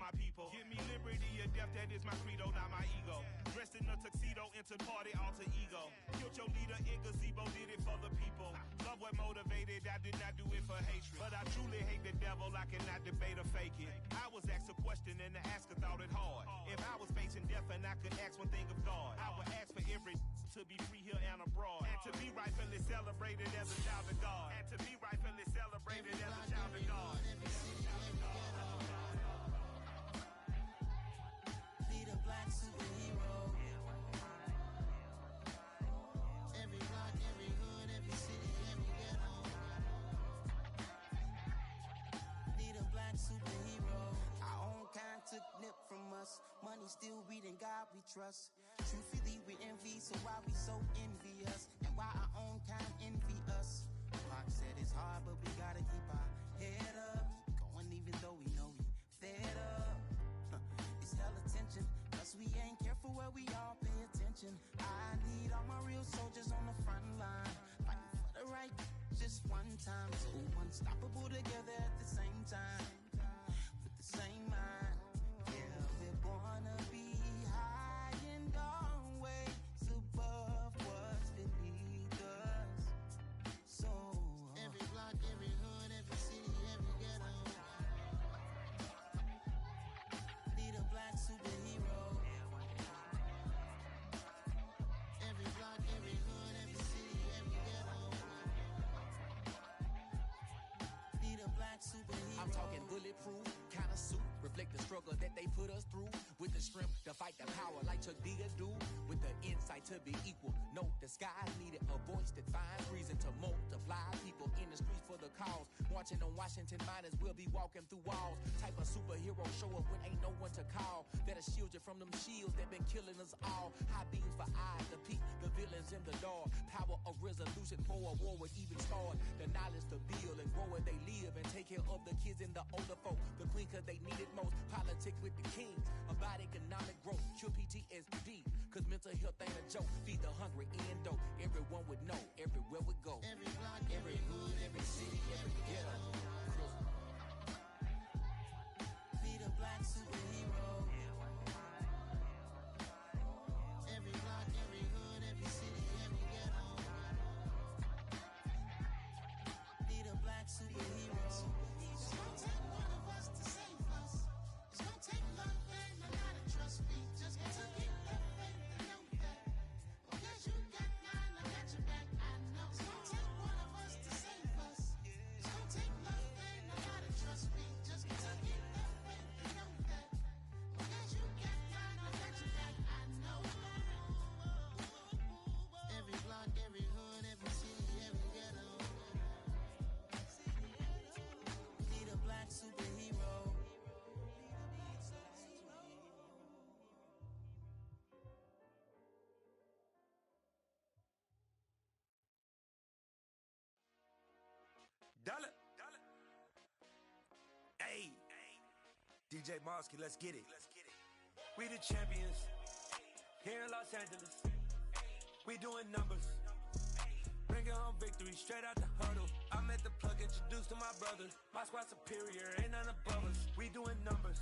my people. Give me liberty or death, that is my credo, not my ego. Dressed in a tuxedo, into party, alter ego. Killed your leader in gazebo, did it for the people. Love what motivated, I did not do it for hatred. But I truly hate the devil, I cannot debate or fake it. I was asked a question and the asker thought it hard. If I was facing death and I could ask one thing of God, I would ask for every to be free here and abroad. And to be rightfully celebrated as a child of God. And to be rightfully celebrated as a child of God. Be the black superhero. Every block, every hood, every city, every ghetto. Be the black superhero. Our own kind took nip from us. Money still reading God we trust. Truthfully we envy, so why we so envious? And why our own kind envy us? Pac said it's hard, but we gotta keep our head up. Going even though we know we fed up. It's hella tension, cause we ain't careful where we all pay attention. I need all my real soldiers on the front line, fighting for the right just one time. So unstoppable together at the same time, with the same mind. Yeah, we're born to be high and always above what's beneath us. So every block, every hood, every city, every ghetto. Need a black superhero. Every block, every hood, every city, every ghetto. Need a black superhero. I'm talking bulletproof kind of suit, reflect the struggle that they put us through. With the strength to fight the power like Chuck Digger do. With the insight to be equal. No, the skies needed a voice that finds reason to multiply. People in the streets for the cause. Marching on Washington miners will be walking through walls. Type of superhero show up when ain't no one to call. That'll shield you from them shields that been killing us all. High beams for eyes to peek the villains in the dark. Power of resolution for a war would even start. The knowledge to build and grow where they live and take care of the kids and the older folk. The queen cause they need it most. Politics with the kings. About economic growth. Cure PTSD. Cause mental health ain't a joke. Feed the hungry and dope. Everyone would know. Everywhere we go. Every block, every hood, every city, every ghetto. Be the black superhero. Every block, every hood, every city, every ghetto. Be the black superhero. It's gonna take one of us to save us. It's gonna take love and a lot of trust. We just got to get that faith and know that. Because you got mine, I got your back, I know. It's gonna take one of us to save us. It's gonna take love and a lot of trust. We just got to get that faith and know that. Because you got mine, I got your back, I know. Every block, every hood, every city, every ghetto. Need a black superhero. Dollar. Hey. DJ Mosky, let's get it. We the champions. Here in Los Angeles. We doing numbers. Bringing home victory straight out the huddle. I met the plug, introduced to my brothers. My squad superior, ain't none above us. We doing numbers.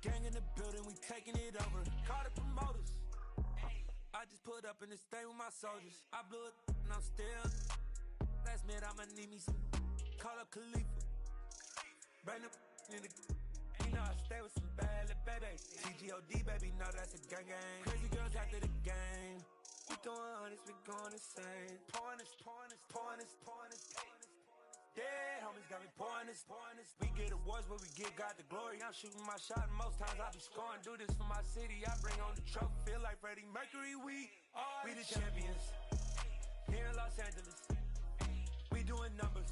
Gang in the building, we taking it over. Call the promoters. I just put up in this thing with my soldiers. I blew it and I'm still. Last minute I'ma need me some. Call up Khalifa. Bring up in the. You know I stay with some bad little baby. TGOD baby, know that's a gang gang. Crazy girls after the game. We throwing hundreds, we going insane. Pouring this. Yeah, homies got me pouring this. We get awards, but we give God the glory. I'm shooting my shot, and most times I be scoring. Do this for my city, I bring on the trophy. Feel like Freddie Mercury, we the champions. Here in Los Angeles, we doing numbers.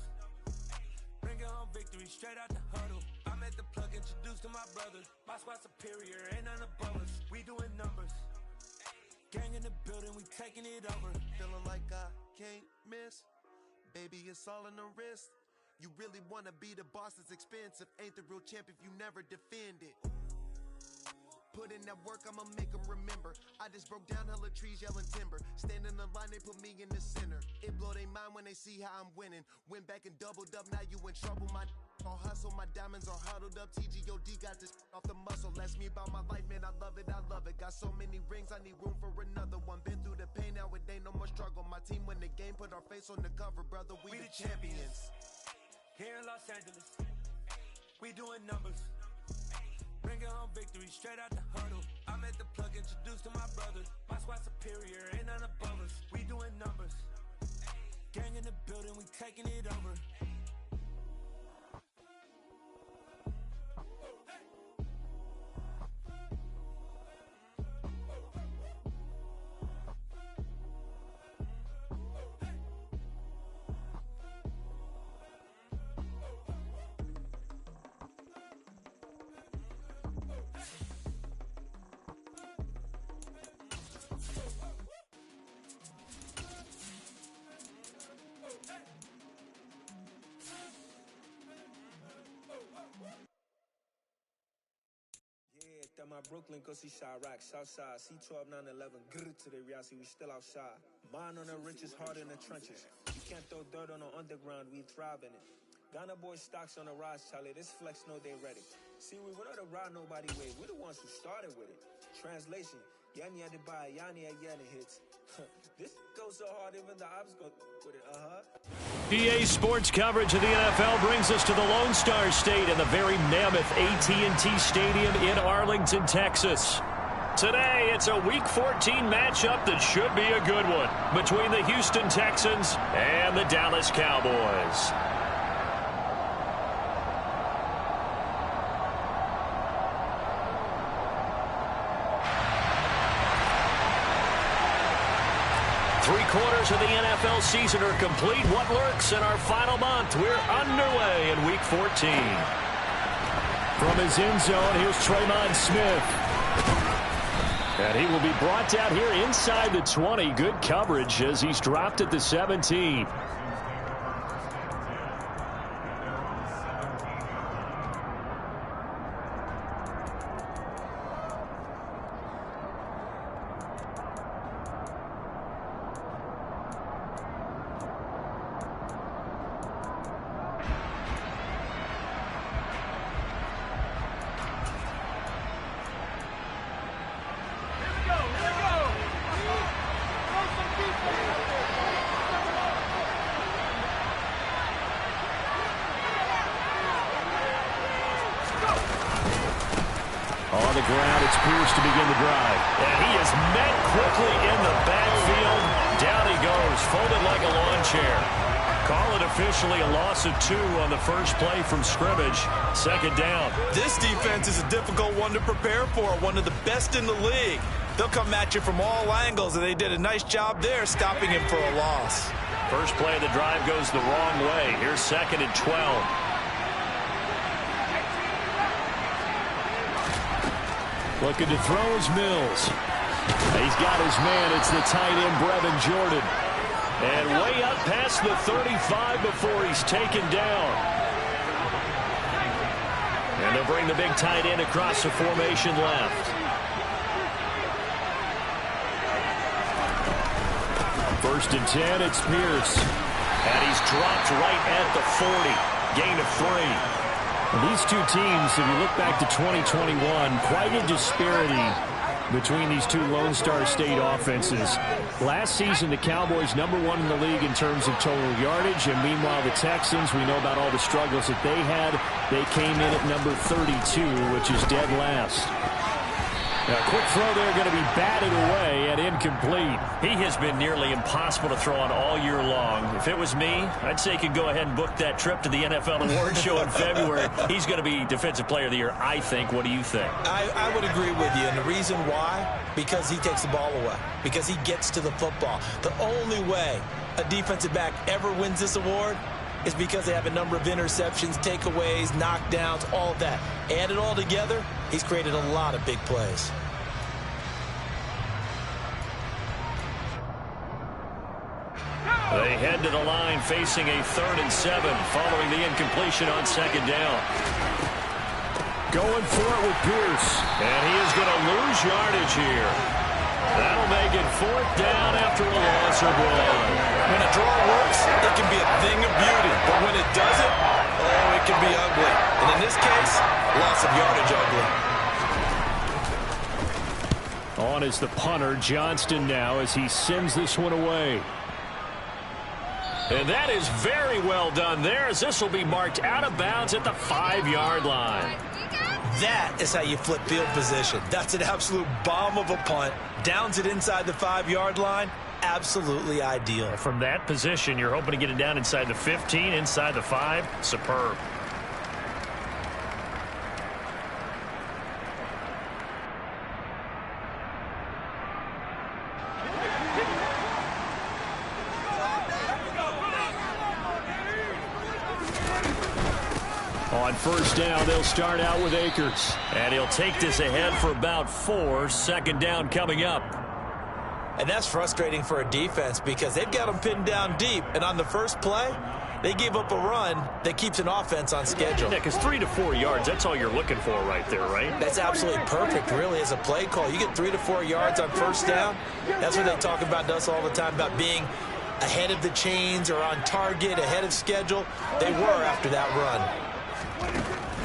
Bringing home victory straight out the huddle. I met the plug, introduced to my brothers. My squad superior, ain't none above us. We doing numbers. Gang in the building, we taking it over. Feeling like I can't miss. Baby, it's all in the wrist. You really wanna be the boss, it's expensive. Ain't the real champ if you never defend it. Put in that work, I'ma make them remember. I just broke down hella trees, yelling timber. Stand in the line, they put me in the center. It blow their mind when they see how I'm winning. Went back and doubled up, now you in trouble. My on hustle, my diamonds are huddled up. TGOD got this off the muscle. Ask me about my life, man, I love it, I love it. Got so many rings, I need room for another one. Been through the pain, now it ain't no more struggle. My team win the game, put our face on the cover, brother. We the champions. Here in Los Angeles, we doing numbers. Bringing home victory straight out the huddle. I'm at the plug, introduced to my brothers. My squad superior, ain't none above us. We doing numbers. Gang in the building, we taking it over. My Brooklyn, go see Chirac, Southside, C12, 911, grrr to the reality, we still outside. Mine on the richest, heart in the trenches. You can't throw dirt on the underground, we thrive in it. Ghana boys stocks on the rise, Charlie, this flex know they ready. See, we were not a ride nobody way, we're the ones who started with it. Translation, Yani had to buy, Yani again hits. This goes so hard, even the ops go with it, EA Sports coverage of the NFL brings us to the Lone Star State and the very mammoth AT&T Stadium in Arlington, Texas. Today, it's a Week 14 matchup that should be a good one between the Houston Texans and the Dallas Cowboys. Three-quarters of the NFL season are complete. What lurks in our final month? We're underway in Week 14. From his end zone, here's Tremon Smith. And he will be brought down here inside the 20. Good coverage as he's dropped at the 17. On the ground, it's Pierce to begin the drive. And he is met quickly in the backfield. Down he goes, folded like a lawn chair. Call it officially a loss of 2 on the first play from scrimmage. Second down. This defense is a difficult one to prepare for, one of the best in the league. They'll come at you from all angles, and they did a nice job there stopping him for a loss. First play of the drive goes the wrong way. Here's second and 12. Looking to throw is Mills. He's got his man. It's the tight end, Brevin Jordan. And way up past the 35 before he's taken down. And they'll bring the big tight end across the formation left. First and 10, it's Pierce. And he's dropped right at the 40. Gain of 3. These two teams, if you look back to 2021, quite a disparity between these two Lone Star State offenses. Last season, the Cowboys #1 in the league in terms of total yardage, and meanwhile the Texans, we know about all the struggles that they had. They came in at number 32, which is dead last. Now, a quick throw there, going to be batted away and incomplete. He has been nearly impossible to throw on all year long. If it was me, I'd say he could go ahead and book that trip to the NFL Awards show in February. He's going to be Defensive Player of the Year, I think. What do you think? I would agree with you, and the reason why, because he takes the ball away, because he gets to the football. The only way a defensive back ever wins this award is because they have a number of interceptions, takeaways, knockdowns, all of that. Add it all together, he's created a lot of big plays. They head to the line facing a 3rd and 7 following the incompletion on second down. Going for it with Pierce. And he is going to lose yardage here. That'll make it 4th down after a loss of 1. When a draw works, it can be a thing of beauty. But when it doesn't, oh, it can be ugly. And in this case, loss of yardage ugly. On is the punter, Johnston, now as he sends this one away. And that is very well done there, as this will be marked out of bounds at the 5-yard line. That is how you flip field position. That's an absolute bomb of a punt. Downs it inside the 5-yard line. Absolutely ideal. From that position, you're hoping to get it down inside the 15, inside the 5. Superb. On first down, they'll start out with Akers. And he'll take this ahead for about 4. Second down coming up. And that's frustrating for a defense because they've got them pinned down deep. And on the first play, they gave up a run that keeps an offense on schedule. Because 3 to 4 yards, that's all you're looking for right there, right? That's absolutely perfect, really, as a play call. You get 3 to 4 yards on first down. That's what they talk about to us all the time, about being ahead of the chains or on target, ahead of schedule. They were after that run.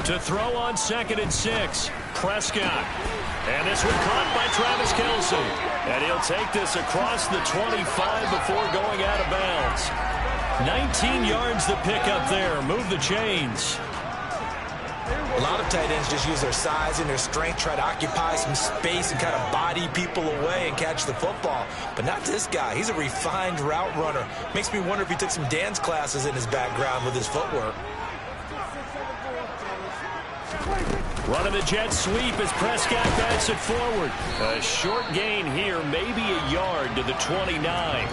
To throw on 2nd and 6, Prescott. And this one caught by Travis Kelce. And he'll take this across the 25 before going out of bounds. 19 yards to pick up there. Move the chains. A lot of tight ends just use their size and their strength, try to occupy some space and kind of body people away and catch the football. But not this guy. He's a refined route runner. Makes me wonder if he took some dance classes in his background with his footwork. Running the jet sweep as Prescott bats it forward. A short gain here, maybe a yard to the 29.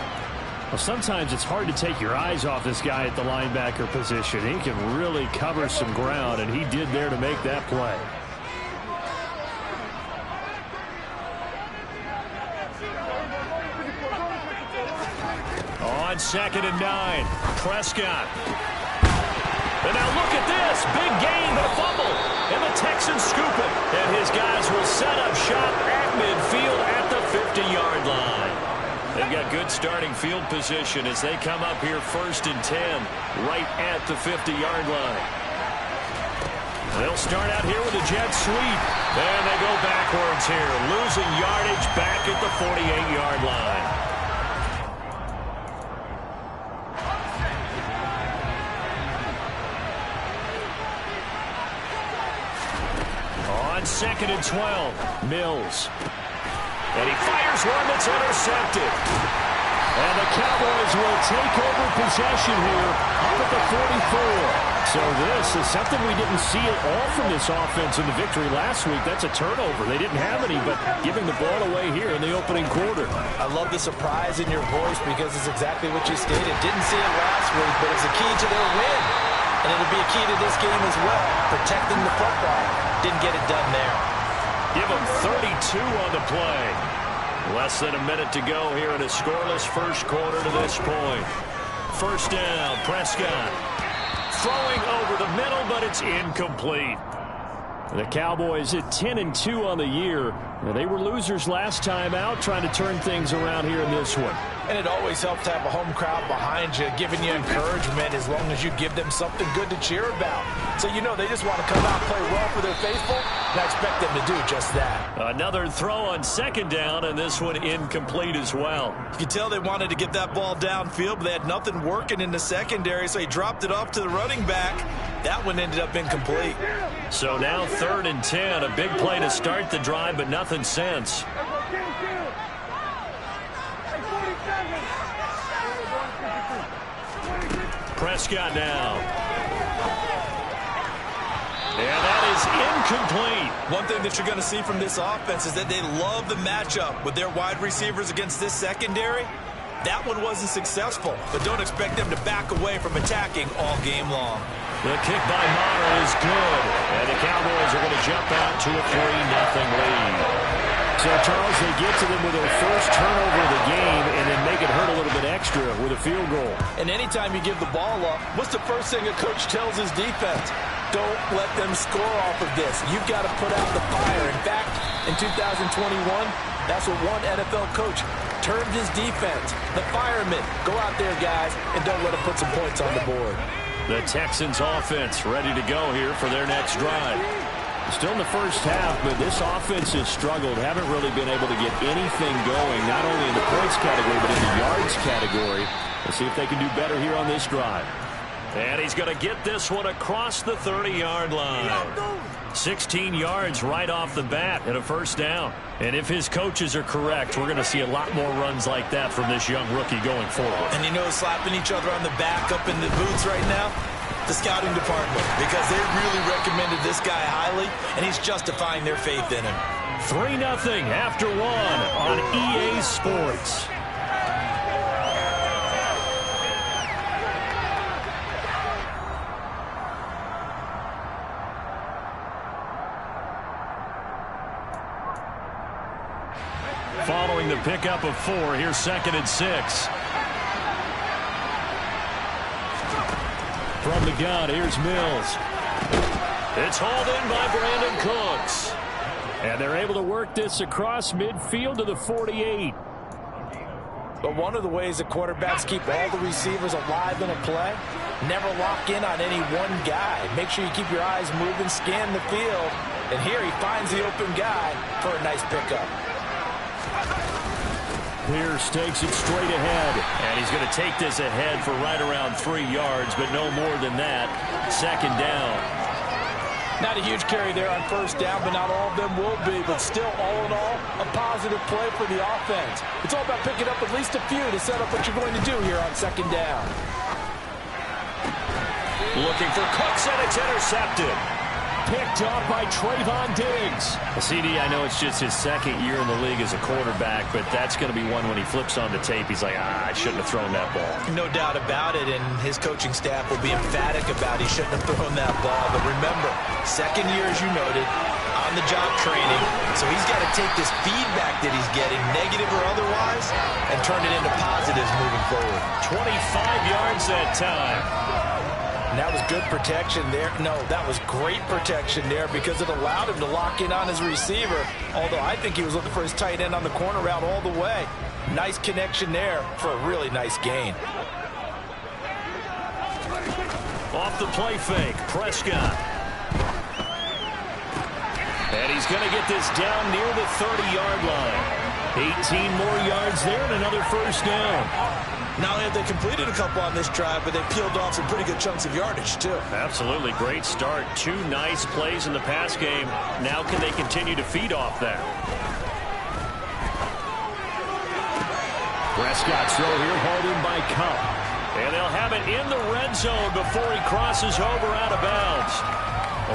Well, sometimes it's hard to take your eyes off this guy at the linebacker position. He can really cover some ground, and he did there to make that play. On 2nd and 9, Prescott. And now look at this. Big gain, but a fumble. And the Texans scoop it. And his guys will set up shop at midfield at the 50-yard line. They've got good starting field position as they come up here 1st and 10 right at the 50-yard line. They'll start out here with a jet sweep. And they go backwards here, losing yardage back at the 48-yard line. On 2nd and 12, Mills. And he fires one that's intercepted. And the Cowboys will take over possession here up at the 44. So this is something we didn't see at all from this offense in the victory last week. That's a turnover. They didn't have any, but giving the ball away here in the opening quarter. I love the surprise in your voice because it's exactly what you stated. Didn't see it last week, but it's a key to their win. And it'll be a key to this game as well, protecting the football. Didn't get it done there. Give them 32 on the play. Less than a minute to go here in a scoreless first quarter to this point. First down, Prescott. Throwing over the middle, but it's incomplete. The Cowboys at 10-2 on the year. They were losers last time out, trying to turn things around here in this one. And it always helps to have a home crowd behind you, giving you encouragement as long as you give them something good to cheer about. So you know they just want to come out and play well for their faithful, and I expect them to do just that. Another throw on 2nd down, and this one incomplete as well. You can tell they wanted to get that ball downfield, but they had nothing working in the secondary, so he dropped it off to the running back. That one ended up incomplete. So now 3rd and 10, a big play to start the drive, but nothing since. Prescott now. And that is incomplete. One thing that you're going to see from this offense is that they love the matchup with their wide receivers against this secondary. That one wasn't successful, but don't expect them to back away from attacking all game long. The kick by Maher is good, and the Cowboys are going to jump out to a 3-0 lead. So, Charles, they get to them with their first turnover of the game and then make it hurt a little bit extra with a field goal. And anytime you give the ball up, what's the first thing a coach tells his defense? Don't let them score off of this. You've got to put out the fire. In fact, in 2021, that's what one NFL coach termed his defense. The firemen. Go out there, guys, and don't let them put some points on the board. The Texans offense ready to go here for their next drive. Still in the first half, but this offense has struggled. Haven't really been able to get anything going, not only in the points category, but in the yards category. Let's see if they can do better here on this drive. And he's going to get this one across the 30-yard line. 16 yards right off the bat and a first down. And if his coaches are correct, we're going to see a lot more runs like that from this young rookie going forward. And you know, slapping each other on the back up in the boots right now? The scouting department, because they really recommended this guy highly, and he's justifying their faith in him. 3-0 after 1 on EA Sports. Following the pickup of 4, here's 2nd and 6. From the gun, here's Mills. It's hauled in by Brandon Cooks. And they're able to work this across midfield to the 48. But one of the ways that quarterbacks keep all the receivers alive in a play, never lock in on any one guy. Make sure you keep your eyes moving, scan the field. And here he finds the open guy for a nice pickup. Pierce takes it straight ahead, and he's going to take this ahead for right around 3 yards, but no more than that. 2nd down. Not a huge carry there on 1st down, but not all of them will be. But still, all in all, a positive play for the offense. It's all about picking up at least a few to set up what you're going to do here on 2nd down. Looking for Cooks, and it's intercepted. Picked off by Trayvon Diggs. CD, I know it's just his 2nd year in the league as a quarterback, but that's going to be one when he flips on the tape. He's like, I shouldn't have thrown that ball. No doubt about it, and his coaching staff will be emphatic about he shouldn't have thrown that ball. But remember, 2nd year, as you noted, on-the-job training. So he's got to take this feedback that he's getting, negative or otherwise, and turn it into positives moving forward. 25 yards that time. And that was good protection there. No, that was great protection there because it allowed him to lock in on his receiver. Although I think he was looking for his tight end on the corner route all the way. Nice connection there for a really nice gain. Off the play fake, Prescott. And he's going to get this down near the 30-yard line. 18 more yards there and another first down. Not only have they completed a couple on this drive, but they peeled off some pretty good chunks of yardage, too. Absolutely. Great start. 2 nice plays in the pass game. Now can they continue to feed off that? Prescott's throw here, hauled in by Cup. And they'll have it in the red zone before he crosses over out of bounds.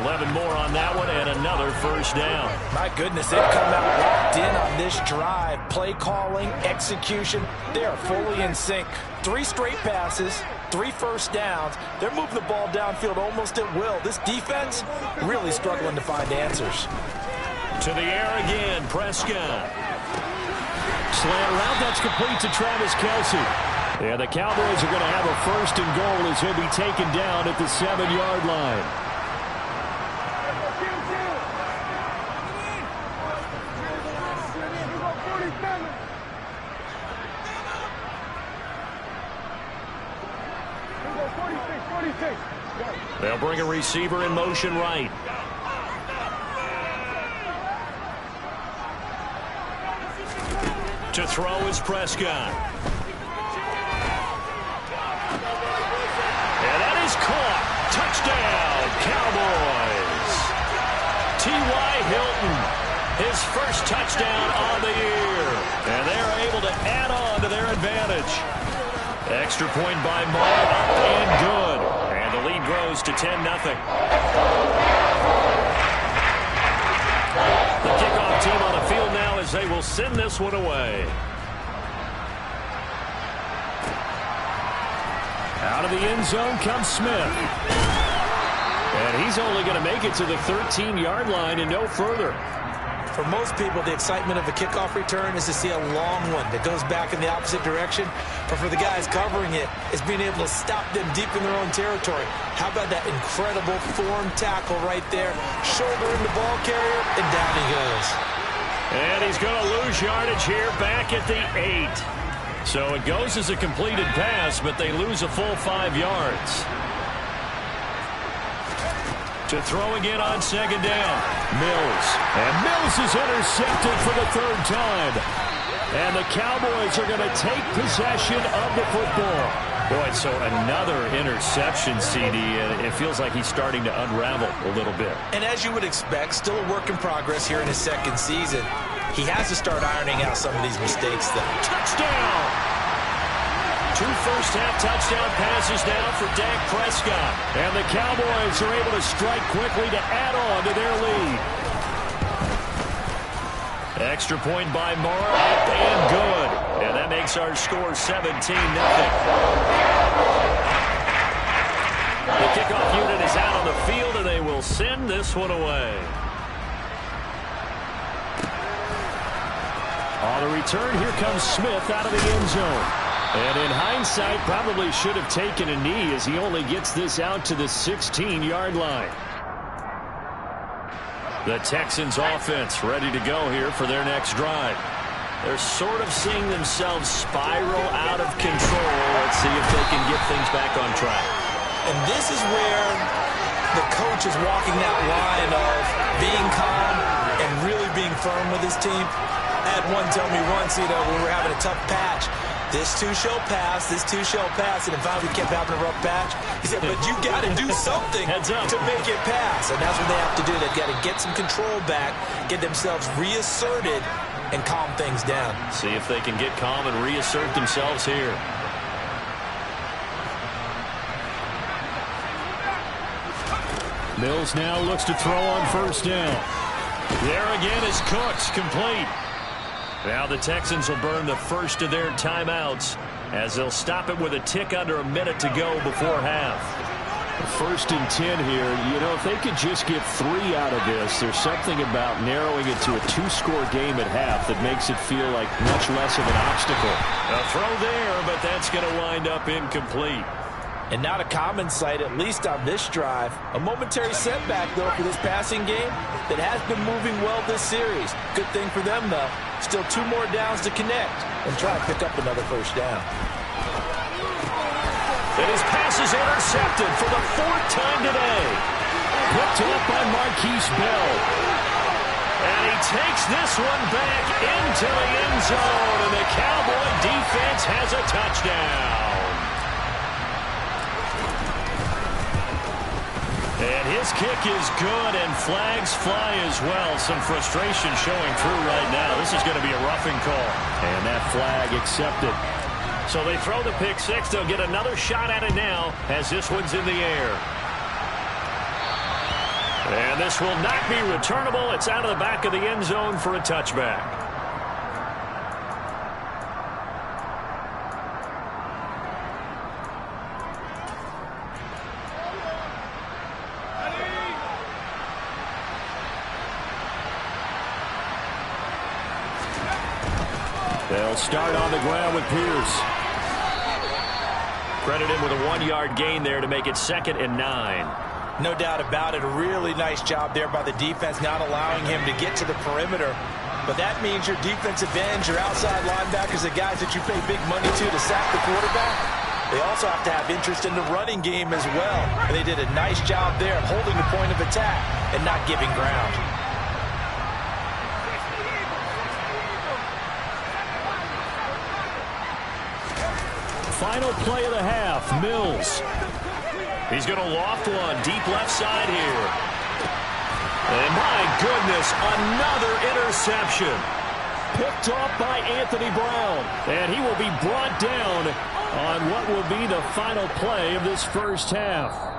11 more on that one and another first down. My goodness, they've come out locked in on this drive. Play calling, execution, they are fully in sync. 3 straight passes, 3 first downs. They're moving the ball downfield almost at will. This defense really struggling to find answers. To the air again, Prescott. Slant route, that's complete to Travis Kelce. And the Cowboys are going to have a 1st and goal as he'll be taken down at the 7-yard line. They'll bring a receiver in motion right. To throw is Prescott. And that is caught. Touchdown, Cowboys. T.Y. Hilton, his first touchdown on the year. And they're able to add on to their advantage. Extra point by Moore, up and good. And the lead grows to 10-0. The kickoff team on the field now as they will send this one away. Out of the end zone comes Smith. And he's only going to make it to the 13-yard line and no further. For most people, the excitement of a kickoff return is to see a long one that goes back in the opposite direction. But for the guys covering it, it's being able to stop them deep in their own territory. How about that incredible form tackle right there? Shoulder in the ball carrier, and down he goes. And he's going to lose yardage here back at the 8. So it goes as a completed pass, but they lose a full 5 yards. To throw again on second down. Mills. And Mills is intercepted for the third time. And the Cowboys are going to take possession of the football. Boy, so another interception, CD. It feels like he's starting to unravel a little bit. And as you would expect, still a work in progress here in his second season. He has to start ironing out some of these mistakes, though. Touchdown! 2 first-half touchdown passes now for Dak Prescott. And the Cowboys are able to strike quickly to add on to their lead. Extra point by Morrow, up and good. And that makes our score 17-0. The kickoff unit is out on the field, and they will send this one away. On the return, here comes Smith out of the end zone. And in hindsight, probably should have taken a knee as he only gets this out to the 16-yard line. The Texans offense ready to go here for their next drive. They're sort of seeing themselves spiral out of control. Let's see if they can get things back on track. And this is where the coach is walking that line of being calm and really being firm with his team. I had one tell me once, when we were having a tough patch, this too shall pass, this too shall pass, and in fact we kept having a rough patch. He said, but you got to do something to make it pass, and that's what they have to do. They've got to get some control back, get themselves reasserted, and calm things down. See if they can get calm and reassert themselves here. Mills now looks to throw on first down. There again is Cooks, complete. Now the Texans will burn the first of their timeouts as they'll stop it with a tick under a minute to go before half. 1st and 10 here. If they could just get 3 out of this, there's something about narrowing it to a 2-score game at half that makes it feel like much less of an obstacle. A throw there, but that's going to wind up incomplete. And not a common sight, at least on this drive. A momentary setback, though, for this passing game that has been moving well this series. Good thing for them, though. Still 2 more downs to connect and try and pick up another first down. And his pass is intercepted for the 4th time today. Picked up by Marquise Bell. And he takes this one back into the end zone. And the Cowboy defense has a touchdown. And his kick is good, and flags fly as well. Some frustration showing through right now. This is going to be a roughing call. And that flag accepted. So they throw the pick six. They'll get another shot at it now as this one's in the air. And this will not be returnable. It's out of the back of the end zone for a touchback. They'll start on the ground with Pierce. Credit him with a 1-yard gain there to make it 2nd and 9. No doubt about it. A really nice job there by the defense, not allowing him to get to the perimeter. But that means your defensive ends, your outside linebackers, the guys that you pay big money to sack the quarterback, they also have to have interest in the running game as well. And they did a nice job there of holding the point of attack and not giving ground. Final play of the half, Mills. He's going to loft one deep left side here. And my goodness, another interception. Picked off by Anthony Brown. And he will be brought down on what will be the final play of this first half.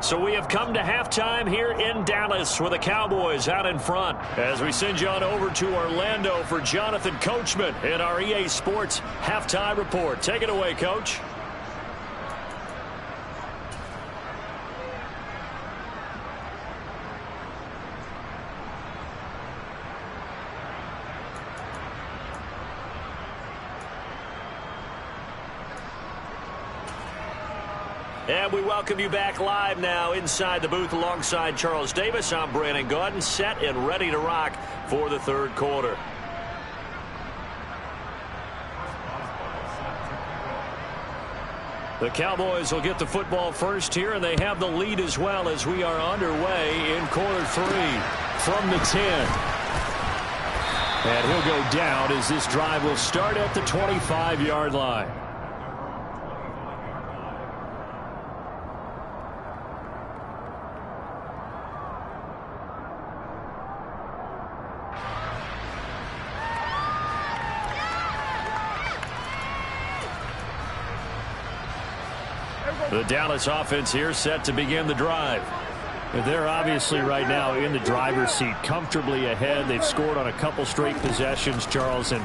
So we have come to halftime here in Dallas with the Cowboys out in front as we send you on over to Orlando for Jonathan Coachman in our EA Sports Halftime Report. Take it away, Coach. And we welcome you back live now inside the booth alongside Charles Davis. I'm Brandon Gaudin, set and ready to rock for the third quarter. The Cowboys will get the football first here, and they have the lead as well as we are underway in quarter 3 from the 10. And he'll go down as this drive will start at the 25-yard line. The Dallas offense here set to begin the drive. They're obviously right now in the driver's seat, comfortably ahead. They've scored on a couple straight possessions, Charles. And,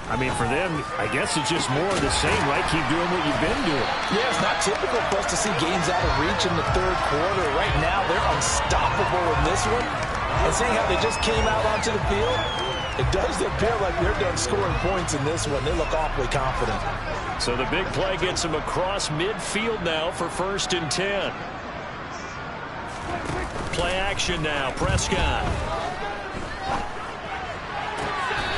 I mean, for them, I guess it's just more of the same, right? Keep doing what you've been doing. Yeah, it's not typical for us to see games out of reach in the third quarter. Right now, they're unstoppable in this one. And seeing how they just came out onto the field, it does appear like they're done scoring points in this one. They look awfully confident. So the big play gets them across midfield now for 1st and 10. Play action now. Prescott.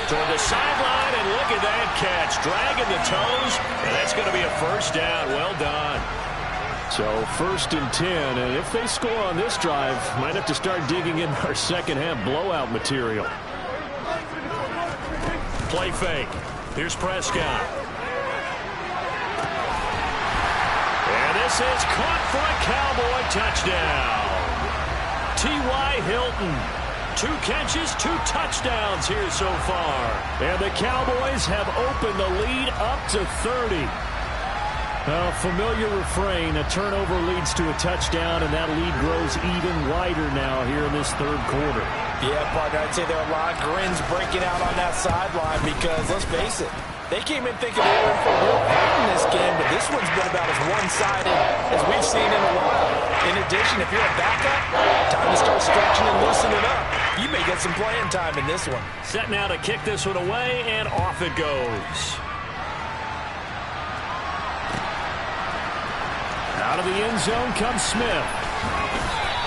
Toward the sideline, and look at that catch. Dragging the toes, and that's going to be a first down. Well done. So 1st and 10, and if they score on this drive, might have to start digging in our second half blowout material. Play fake. Here's Prescott. And this is caught for a Cowboy touchdown. T.Y. Hilton. 2 catches, 2 touchdowns here so far. And the Cowboys have opened the lead up to 30. A familiar refrain, a turnover leads to a touchdown, and that lead grows even wider now here in this third quarter. Yeah, partner, I'd say there are a lot of grins breaking out on that sideline because, let's face it, they came in thinking they were in for a real fight in this game, but this one's been about as one-sided as we've seen in a while. In addition, if you're a backup, time to start stretching and loosening up. You may get some playing time in this one. Set now to kick this one away, and off it goes. Out of the end zone comes Smith.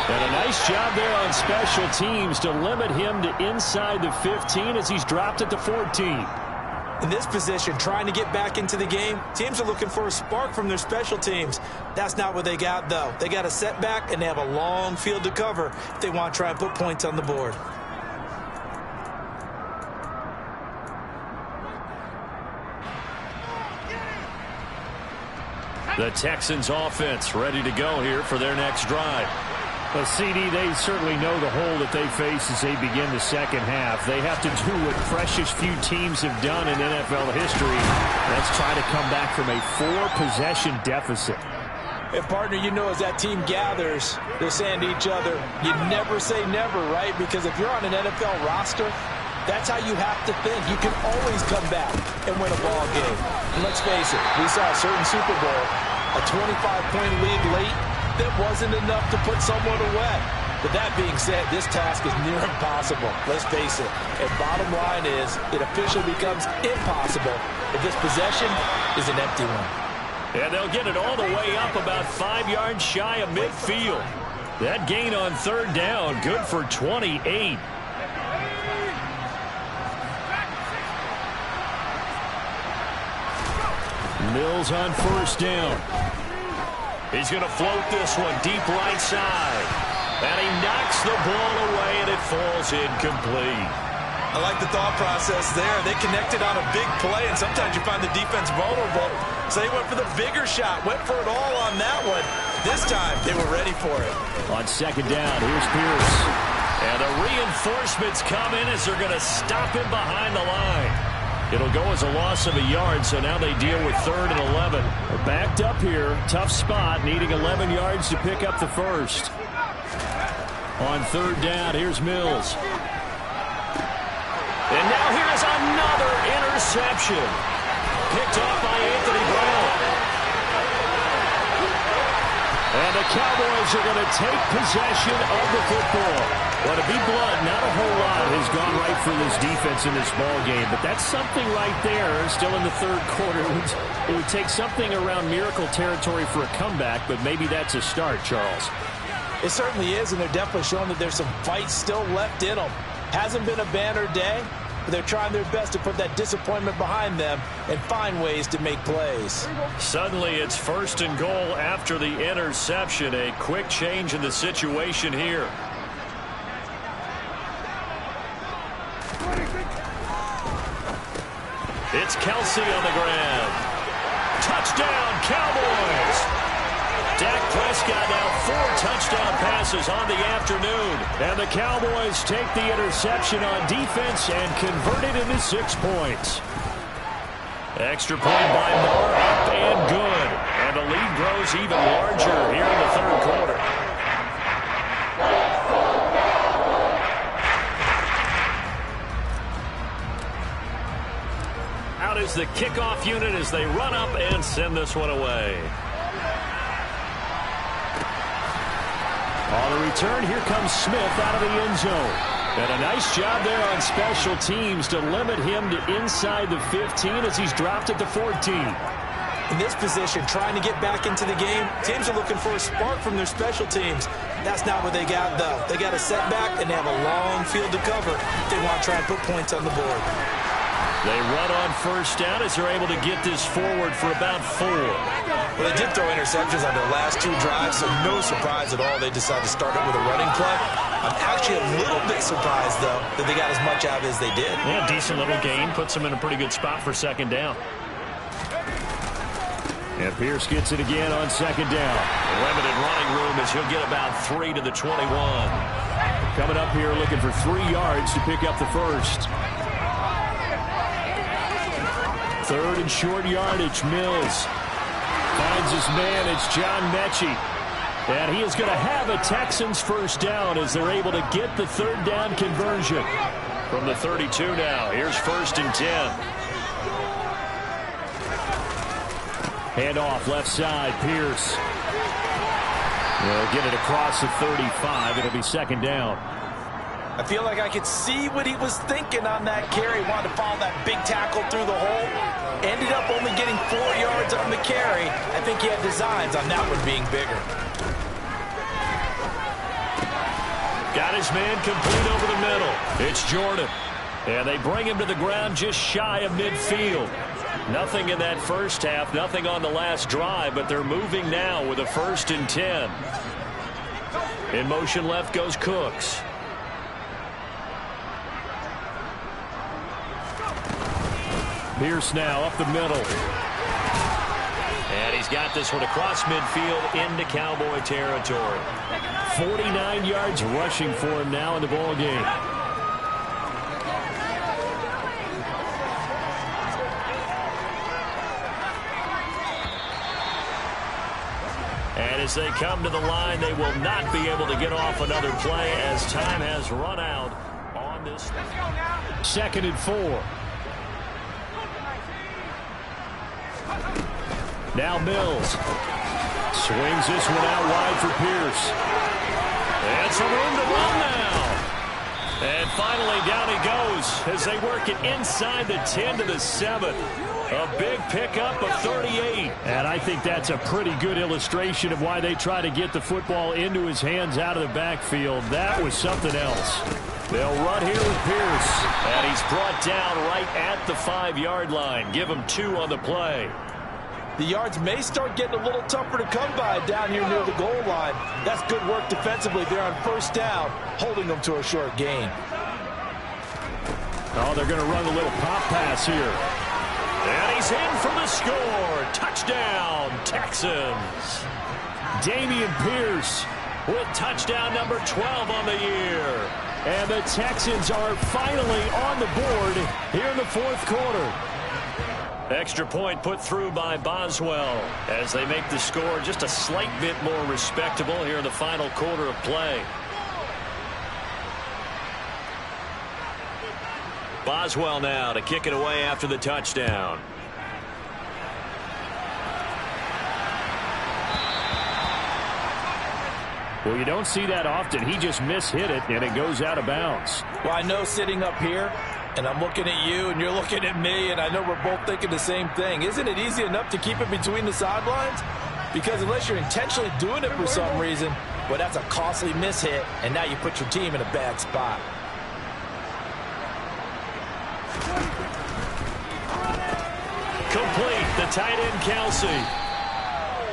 And a nice job there on special teams to limit him to inside the 15 as he's dropped at the 14. In this position, trying to get back into the game, teams are looking for a spark from their special teams. That's not what they got, though. They got a setback, and they have a long field to cover if they want to try and put points on the board. The Texans offense ready to go here for their next drive. Well, CD, they certainly know the hole that they face as they begin the second half. They have to do what precious few teams have done in NFL history. Let's try to come back from a 4-possession deficit. And, partner, you know as that team gathers, they're saying to each other, you never say never, right? Because if you're on an NFL roster, that's how you have to think. You can always come back and win a ball game. And let's face it, we saw a certain Super Bowl, a 25-point lead late, that wasn't enough to put someone away. But that being said, this task is near impossible. Let's face it. And bottom line is, it officially becomes impossible if this possession is an empty one. And they'll get it all the way up about 5 yards shy of midfield. That gain on third down, good for 28. Mills on first down. He's going to float this one deep right side. And he knocks the ball away, and it falls incomplete. I like the thought process there. They connected on a big play, and sometimes you find the defense vulnerable. So they went for the bigger shot, went for it all on that one. This time, they were ready for it. On second down, here's Pierce. And the reinforcements come in as they're going to stop him behind the line. It'll go as a loss of a yard, so now they deal with 3rd and 11. They're backed up here. Tough spot, needing 11 yards to pick up the first. On third down, here's Mills. And now here's another interception. Picked off by Anthony Brown. And the Cowboys are going to take possession of the football. Well, to be blunt, not a whole lot has gone right for this defense in this ball game, but that's something right there. Still in the third quarter. It would take something around miracle territory for a comeback, but maybe that's a start, Charles. It certainly is, and they're definitely showing that there's some fight still left in them. Hasn't been a banner day, but they're trying their best to put that disappointment behind them and find ways to make plays. Suddenly it's 1st and goal after the interception. A quick change in the situation here. It's Kelsey on the ground. Touchdown, Cowboys! Dak Prescott now 4 touchdown passes on the afternoon. And the Cowboys take the interception on defense and convert it into 6 points. Extra point by Moore, up and good. And the lead grows even larger here in the 3rd quarter. Out is the kickoff unit as they run up and send this one away. On the return, here comes Smith out of the end zone. And a nice job there on special teams to limit him to inside the 15 as he's dropped at the 14. In this position, trying to get back into the game, teams are looking for a spark from their special teams. That's not what they got, though. They got a setback, and they have a long field to cover if they want to try and put points on the board. They run on 1st down as they're able to get this forward for about 4. Well, they did throw interceptions on their last 2 drives, so no surprise at all they decided to start it with a running play. I'm actually a little bit surprised, though, that they got as much out as they did. Yeah, decent little gain. Puts them in a pretty good spot for 2nd down. And Pierce gets it again on 2nd down. Limited running room as he'll get about 3 to the 21. Coming up here looking for 3 yards to pick up the first. 3rd and short yardage. Mills finds his man. It's John Mechie. And he is going to have a Texans 1st down as they're able to get the 3rd down conversion. From the 32 now. Here's 1st and 10. Handoff left side. Pierce. They'll get it across the 35. It'll be 2nd down. I feel like I could see what he was thinking on that carry. Wanted to follow that big tackle through the hole. Ended up only getting 4 yards on the carry. I think he had designs on that one being bigger. Got his man complete over the middle. It's Jordan. And they bring him to the ground just shy of midfield. Nothing in that 1st half, nothing on the last drive, but they're moving now with a 1st and 10. In motion left goes Cooks. Pierce now up the middle. And he's got this one across midfield into Cowboy territory. 49 yards rushing for him now in the ball game. And as they come to the line, they will not be able to get off another play as time has run out on this. 2nd and 4. Now Mills swings this one out wide for Pierce. And some room to run now. And finally down he goes as they work it inside the 10 to the 7. A big pickup of 38. And I think that's a pretty good illustration of why they try to get the football into his hands out of the backfield. That was something else. They'll run here with Pierce. And he's brought down right at the 5-yard line. Give him 2 on the play. The yards may start getting a little tougher to come by down here near the goal line. That's good work defensively there on 1st down, holding them to a short gain. Oh, they're going to run a little pop pass here. And he's in for the score. Touchdown, Texans. Dameon Pierce with touchdown number 12 on the year. And the Texans are finally on the board here in the 4th quarter. Extra point put through by Boswell as they make the score just a slight bit more respectable here in the final quarter of play. Boswell now to kick it away after the touchdown. Well, you don't see that often. He just mishit it, and it goes out of bounds. Well, I know sitting up here, and I'm looking at you, and you're looking at me, and I know we're both thinking the same thing. Isn't it easy enough to keep it between the sidelines? Because unless you're intentionally doing it for some reason, well, that's a costly mishit, and now you put your team in a bad spot. Complete, the tight end Kelsey.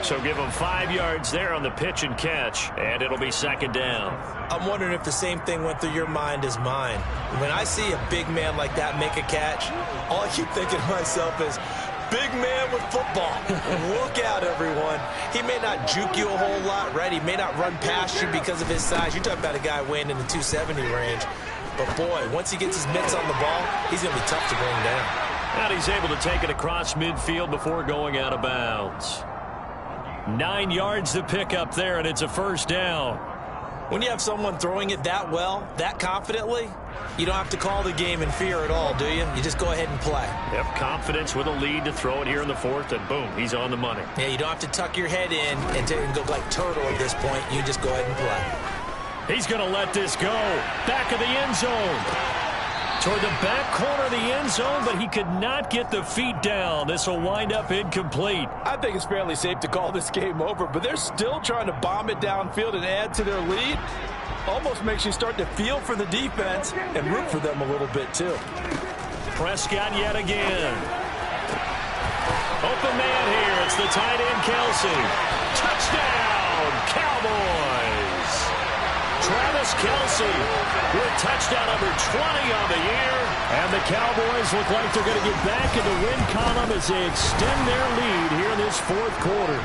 So give him 5 yards there on the pitch and catch, and it'll be second down. I'm wondering if the same thing went through your mind as mine. When I see a big man like that make a catch, all I keep thinking to myself is, big man with football. Look out, everyone. He may not juke you a whole lot, right? He may not run past you because of his size. You're talking about a guy weighing in the 270 range. But, boy, once he gets his mitts on the ball, he's going to be tough to bring down. And he's able to take it across midfield before going out of bounds. 9 yards to pick up there, and it's a first down. When you have someone throwing it that well, that confidently, you don't have to call the game in fear at all, do you? You just go ahead and play. Yep, confidence with a lead to throw it here in the fourth, and boom, he's on the money. Yeah, you don't have to tuck your head in and go like turtle at this point. You just go ahead and play. He's going to let this go. Back of the end zone. Toward the back corner of the end zone, but he could not get the feet down. This will wind up incomplete. I think it's fairly safe to call this game over, but they're still trying to bomb it downfield and add to their lead. Almost makes you start to feel for the defense and root for them a little bit, too. Prescott yet again. Open man here. It's the tight end, Kelsey. Touchdown, Cowboys. Travis Kelsey with touchdown number 20 on the year. And the Cowboys look like they're going to get back in the win column as they extend their lead here in this fourth quarter.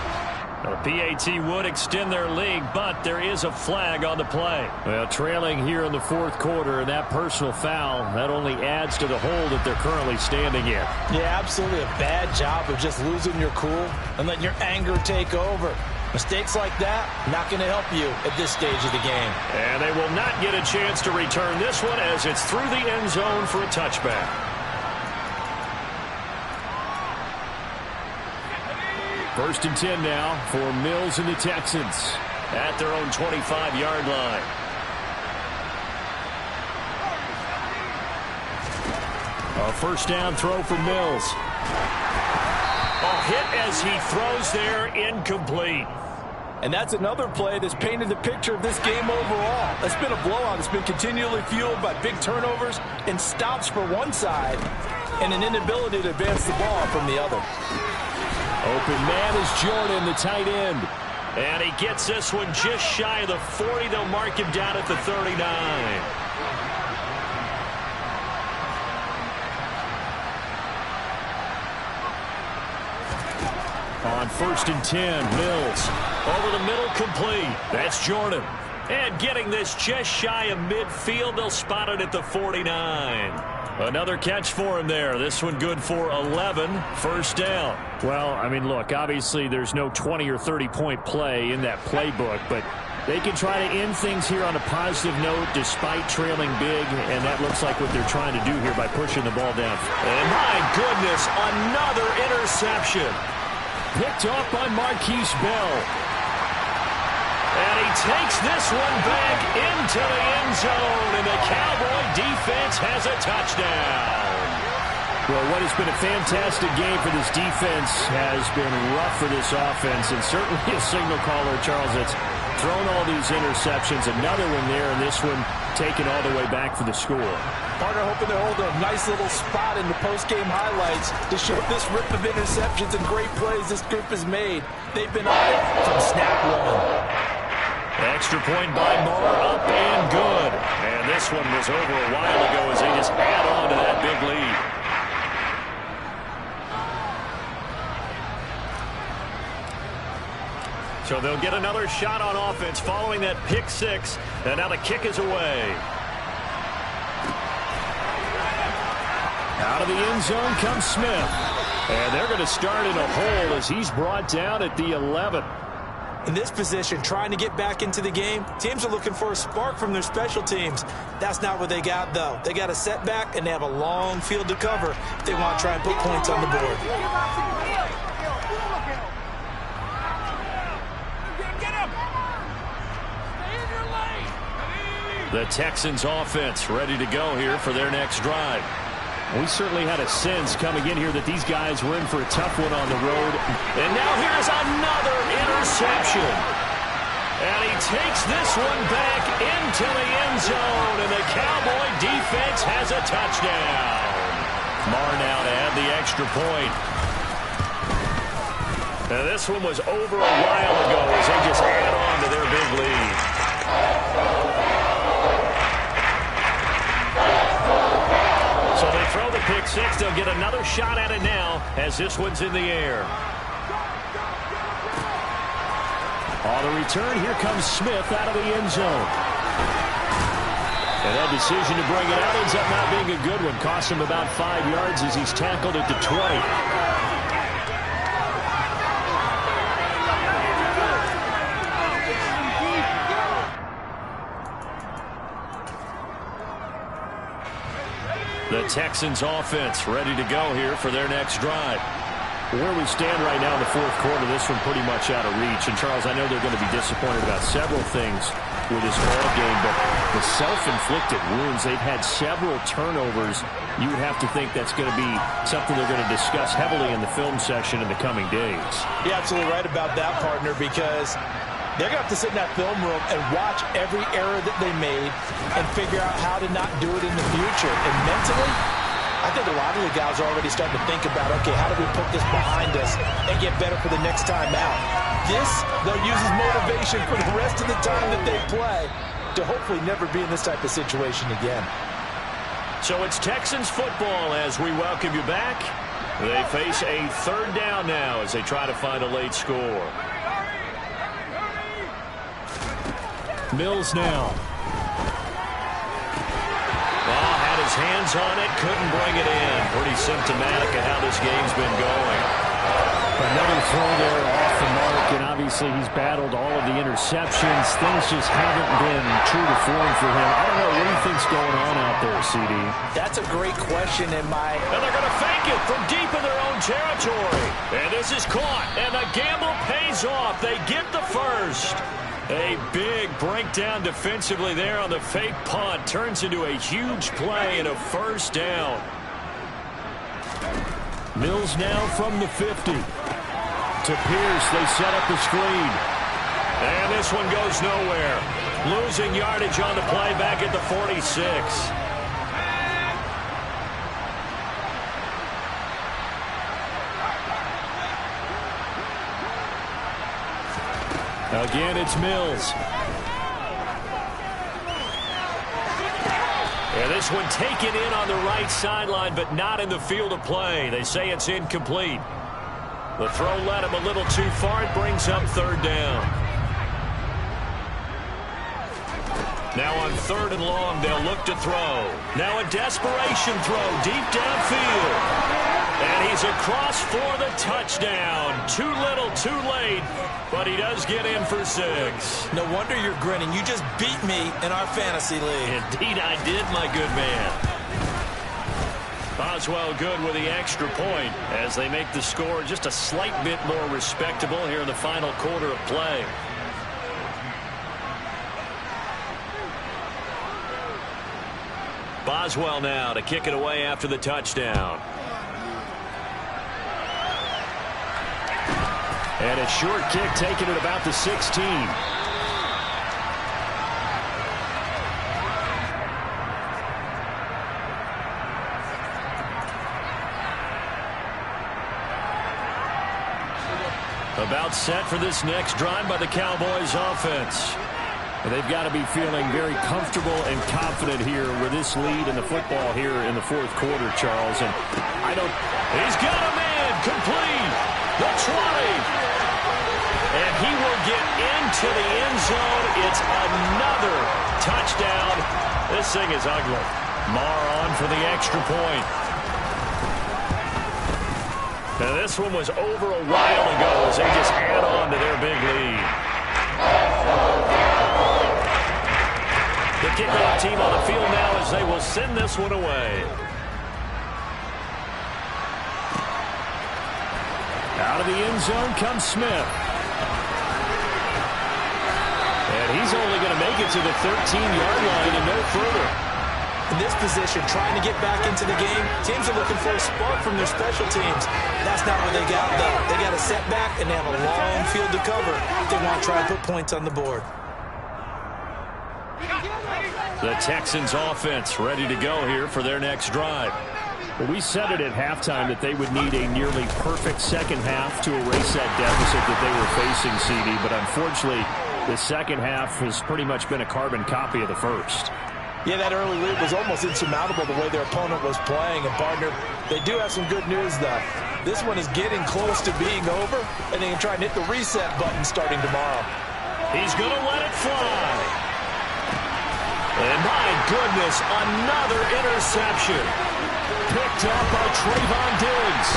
The PAT would extend their lead, but there is a flag on the play. Well, trailing here in the fourth quarter, and that personal foul, that only adds to the hole that they're currently standing in. Yeah, absolutely a bad job of just losing your cool and letting your anger take over. Mistakes like that, not going to help you at this stage of the game. And they will not get a chance to return this one as it's through the end zone for a touchback. First and 10 now for Mills and the Texans at their own 25-yard line. A first down throw for Mills. A hit as he throws there, incomplete. And that's another play that's painted the picture of this game overall. It's been a blowout. It's been continually fueled by big turnovers and stops for one side and an inability to advance the ball from the other. Open man is Jordan, the tight end. And he gets this one just shy of the 40. They'll mark him down at the 39. On first and 10, Mills over the middle, complete. That's Jordan. And getting this just shy of midfield, they'll spot it at the 49. Another catch for him there. This one good for 11. First down. Well, I mean, look, obviously there's no 20 or 30-point play in that playbook, but they can try to end things here on a positive note despite trailing big, and that looks like what they're trying to do here by pushing the ball down. And my goodness, another interception. Picked off by Marquise Bell. And he takes this one back into the end zone, and the Cowboy defense has a touchdown. Well, what has been a fantastic game for this defense has been rough for this offense, and certainly a signal caller, Charles, that's thrown all these interceptions. Another one there, and this one taken all the way back for the score. Partner hoping to hold a nice little spot in the post-game highlights to show this rip of interceptions and great plays this group has made. They've been on it from snap one. Extra point by Moore, up and good. And this one was over a while ago as they just add on to that big lead. So they'll get another shot on offense following that pick six. And now the kick is away. Out of the end zone comes Smith. And they're going to start in a hole as he's brought down at the 11. In this position, trying to get back into the game, teams are looking for a spark from their special teams. That's not what they got, though. They got a setback, and they have a long field to cover if they want to try and put points on the board. The Texans offense ready to go here for their next drive. We certainly had a sense coming in here that these guys were in for a tough one on the road. And now here's another interception. And he takes this one back into the end zone, and the Cowboy defense has a touchdown. Marr now to add the extra point. Now this one was over a while ago as they just add on to their big lead. So they throw the pick six. They'll get another shot at it now as this one's in the air. On the return, here comes Smith out of the end zone. And that decision to bring it out ends up not being a good one. Cost him about 5 yards as he's tackled at the 20. The Texans offense ready to go here for their next drive. Where we stand right now in the fourth quarter, this one pretty much out of reach. And, Charles, I know they're going to be disappointed about several things with this ball game, but the self-inflicted wounds, they've had several turnovers. You would have to think that's going to be something they're going to discuss heavily in the film session in the coming days. You're absolutely right about that, partner, because they're going to have to sit in that film room and watch every error that they made and figure out how to not do it in the future. And mentally, I think a lot of the guys are already starting to think about, okay, how do we put this behind us and get better for the next time out? This, they'll use as motivation for the rest of the time that they play to hopefully never be in this type of situation again. So it's Texans football as we welcome you back. They face a third down now as they try to find a late score. Mills now. Ball had his hands on it, couldn't bring it in. Pretty symptomatic of how this game's been going. Another throw there off the mark, and obviously he's battled all of the interceptions. Things just haven't been true to form for him. I don't know, what do you think's going on out there, CD? That's a great question, and they're going to fake it from deep in their own territory. And this is caught, and the gamble pays off. They get the first. A big breakdown defensively there on the fake punt. Turns into a huge play and a first down. Mills now from the 50. To Pierce, they set up the screen. And this one goes nowhere. Losing yardage on the play back at the 46. Again, it's Mills. And this one taken in on the right sideline, but not in the field of play. They say it's incomplete. The throw led him a little too far. It brings up third down. Now on third and long, they'll look to throw. Now a desperation throw deep downfield. And he's across for the touchdown. Too little, too late, but he does get in for 6. No wonder you're grinning. You just beat me in our fantasy league. Indeed I did, my good man. Boswell good with the extra point as they make the score just a slight bit more respectable here in the final quarter of play. Boswell now to kick it away after the touchdown. And a short kick taken at about the 16. About set for this next drive by the Cowboys offense. They've got to be feeling very comfortable and confident here with this lead in the football here in the fourth quarter, Charles. And he's got a man complete. The 20. And he will get into the end zone. It's another touchdown. This thing is ugly. Marr on for the extra point. Now this one was over a while ago as they just add on to their big lead. The kickoff team on the field now as they will send this one away. Out of the end zone comes Smith. And he's only going to make it to the 13-yard line and no further. In this position, trying to get back into the game, teams are looking for a spark from their special teams. That's not what they got, though. They got a setback, and they have a long field to cover if they want to try and put points on the board. The Texans offense ready to go here for their next drive. Well, we said it at halftime that they would need a nearly perfect second half to erase that deficit that they were facing, CD. But unfortunately, the second half has pretty much been a carbon copy of the first. Yeah, that early lead was almost insurmountable the way their opponent was playing. And, partner, they do have some good news, though. This one is getting close to being over, and they can try and hit the reset button starting tomorrow. He's going to let it fly. And, my goodness, another interception. Picked up by Trayvon Diggs.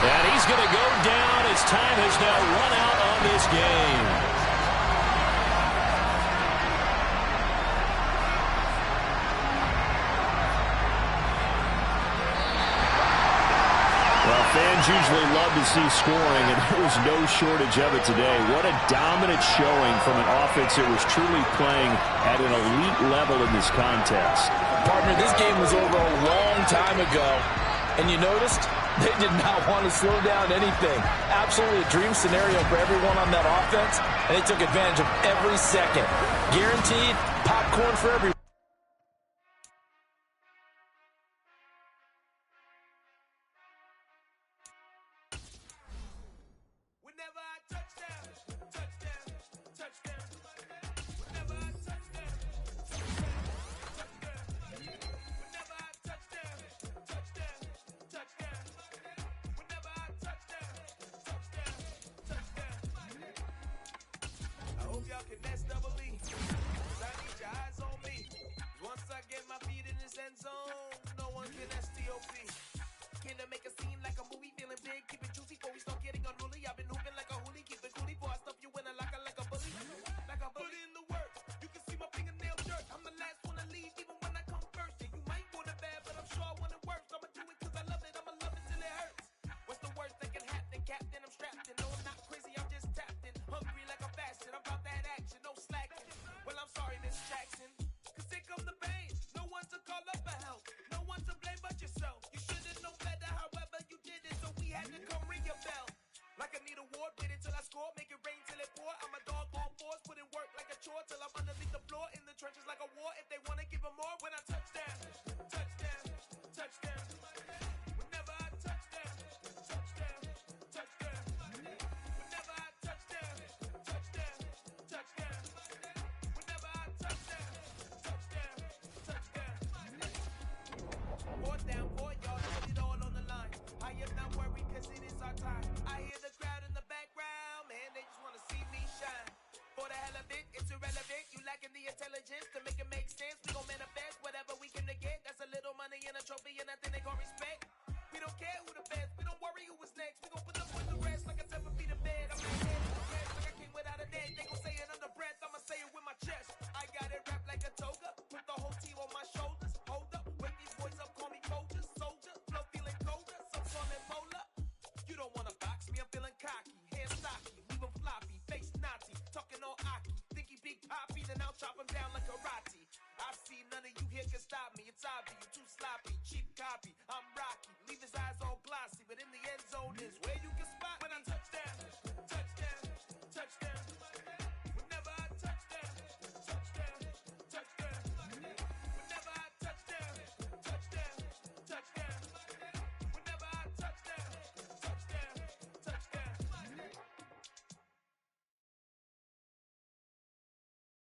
And he's going to go down as time has now run out on this game. Well, fans usually love to see scoring, and there was no shortage of it today. What a dominant showing from an offense that was truly playing at an elite level in this contest. Partner, this game was over a long time ago, and you noticed they did not want to slow down anything. Absolutely a dream scenario for everyone on that offense, and they took advantage of every second. Guaranteed popcorn for everyone.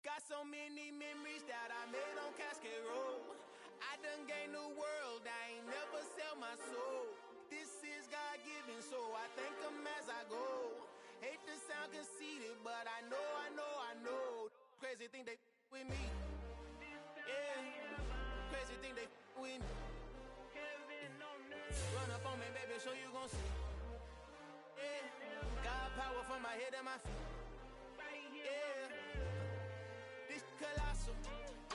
Got so many memories that I made on Cascade Road. I done gained the world, I ain't never sell my soul. This is God-given, so I thank him as I go. Hate to sound conceited, but I know. Crazy thing they with me. Yeah, crazy thing they with me. Run up on me, baby, so you gon' see. Yeah, got power from my head and my feet. Yeah. Colossal,